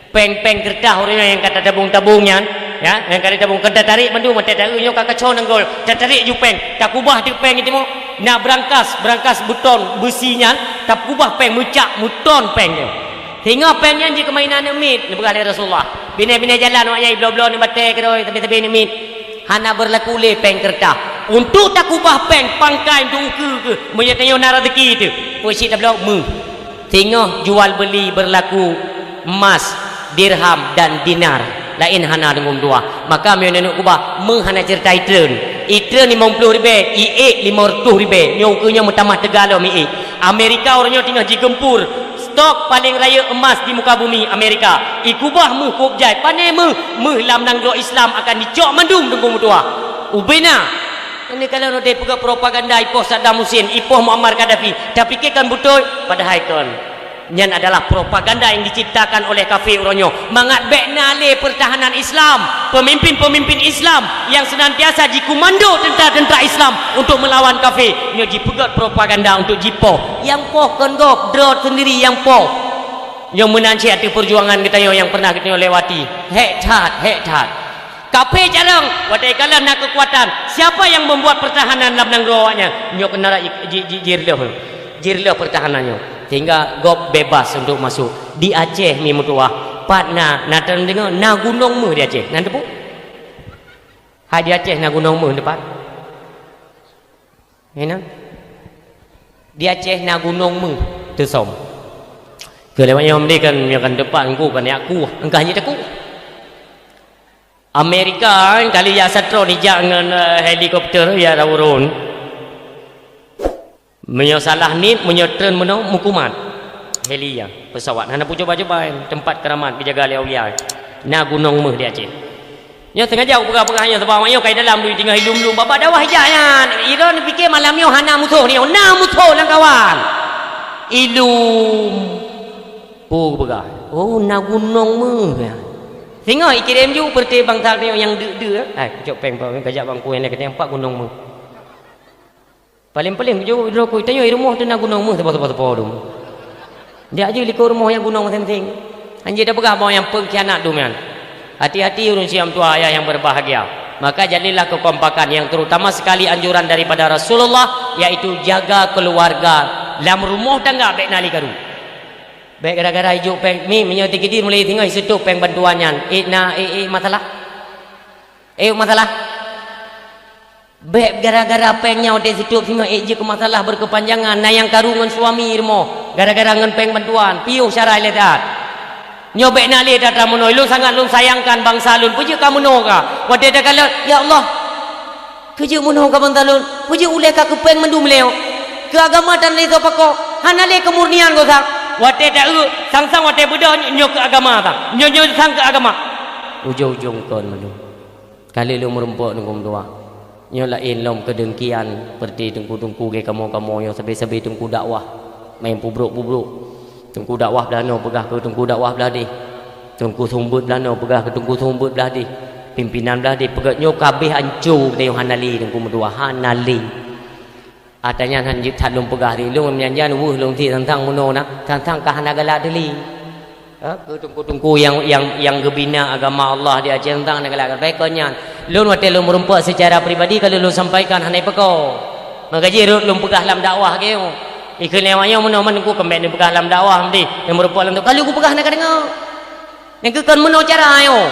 peng-peng kertas orangnya yang kata tabung-tabungnya ya yang kata tabung kata tarik mandu mata taruhnya kakak cong nenggol tak tarik ju peng tak kubah di peng itu nak berangkas beton besinya tak kubah peng mucak muton pengnya hingga pengnya je kemainan mit ni berkali Rasulullah bina-bina jalan wak yai blo-blo ni batai kedoi tepi-tepi ni mit hana berlaku le peng kertas untuk tak kubah peng pangkai untuk ke menyatayo nak rezeki itu posisi dah blo mu hingga jual beli berlaku emas dirham dan dinar lain hana dengan dua maka menenuk kubah menghana cerita itren 50 ribu IE 500 ribu nyongkunya mutamah tegalo mi Amerika orangnya tinggal digempur
stok paling raya emas di muka bumi Amerika. Ikubah mu kubjai panai mu lam nang do Islam akan dicok mandung tunggu mutua. Ubena. Ini kalau nak pegang propaganda ipoh Saddam Hussein, ipoh Muammar Gaddafi, tapi kan betul padahal kan. Yang adalah propaganda yang diciptakan oleh kafir uronyo. Mangat beknale pertahanan Islam, pemimpin-pemimpin Islam yang senantiasa dikomando tentara-tentara Islam untuk melawan kafir. Nyo dipegat propaganda untuk jipoh. Yang poh kan gop drone sendiri yang poh. Yang menanci hati perjuangan kita yang pernah kita lewati. Hektat. Kafir jarang, wadai kala nak kekuatan. Siapa yang membuat pertahanan dalam nang rawanya? Nyo kena jirleh pertahanannya. Sehingga gop bebas untuk masuk di Aceh mi mutuah patna natan dengar na gunung mu di Aceh nan tepu ha di Aceh na gunung mu depan enak di Aceh na gunung mu tesom ke lewat yang kan depan ku kan aku engkau hanya aku Amerika kali ya satro ni jangan helikopter ya rawurun menyosalah ni menyotren meno mukumat helia pesawat hana pu coba-coba tempat keramat dijaga oleh aulia na gunung meh di Aceh nya sengaja pegah-pegahnya sebab ayo kai dalam duit tinggal hilum-lum bapa dawah hijanya ira ni fikir malam ni hana musuh ni na musuh lang kawan ilum pu pegah oh na gunung meh sehingga ikirim ju perti bangsa ni yang de cok peng kajak bangku yang kata empat gunung meh paling-paling jo rokoi tanyo rumah tu nak gunung mu sebab-sebab tu. Dia aja likur rumah yang gunung masing-masing. Anjir dah pegah bawa yang pengkhianat tu man. Hati-hati urun siam tua ayah yang berbahagia. Maka jadilah kekompakan yang terutama sekali anjuran daripada Rasulullah yaitu jaga keluarga. Dalam rumah tangga baik nali karu. Baik gara-gara hijuk peng mi menyoti kidir mulai tinggal setuk peng bantuannya. Masalah. Masalah. Beb gara-gara pengnya di situ sehingga je ke masalah berkepanjangan na yang karungan suami irmo gara-gara ngan peng bantuan piu syara ledat nyobek na le data menoi lu sangat lu sayangkan bangsa lun puji kamu no ka wade dah kala ya Allah puji muno ka bangsa lun puji uleh ka ke peng mendum leo ke agama dan le to pako hana le kemurnian go sak wade dah sang-sang wade budak nyok ke agama ta nyo sang ke agama ujung-ujung kon mendum kali lu merempok nunggu doa nyo lain lom kedengkian seperti tungku-tungku ke kamu-kamu yang sabi-sabi tungku dakwah main pubruk-pubruk tungku dakwah belano pegah ke tungku dakwah belah di tungku sumbut belano pegah ke tungku sumbut belah di pimpinan belah di pegat nyo kabeh hancur kita yang hanali tungku medua hanali atanya han jit lom pegah di lom menyanjan wuh lom ti tentang muno na tentang kahanagala deli ke tungku-tungku yang gebina agama Allah di Aceh tentang negara baiknya lun wate lun merumpak secara pribadi kalau lun sampaikan hanai peko maka je lun pegah dalam dakwah ke ikut lewanya menon ku kembali ni pegah dalam dakwah mesti yang merumpak dalam tu kalau ku pegah nak dengar yang ke kan menon cara ayo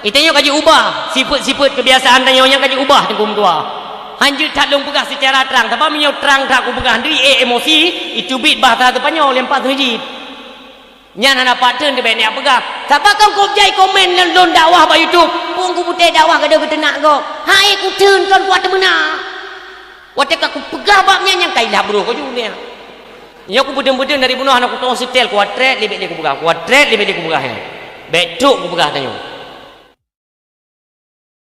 itanya kaji ubah sifat kebiasaan tanya yang kaji ubah tengku tua hanjut tak lun pegah secara terang tapi menyo terang tak ku pegah ndui emosi itu bit bahasa depannya lempat sujud nyan hana paten de benek pegah siapa kan kau jai komen lon dakwah ba YouTube pun ku putih dakwah kada betenak go hai ku teun kan kuat mena wate ka ku pegah babnya yang kailah bro ko junya nya ku beden-beden dari bunuh anak ku tong setel kuatret lebih dia ku pegah kuatret lebih dia ku pegah betuk ku pegah tanyo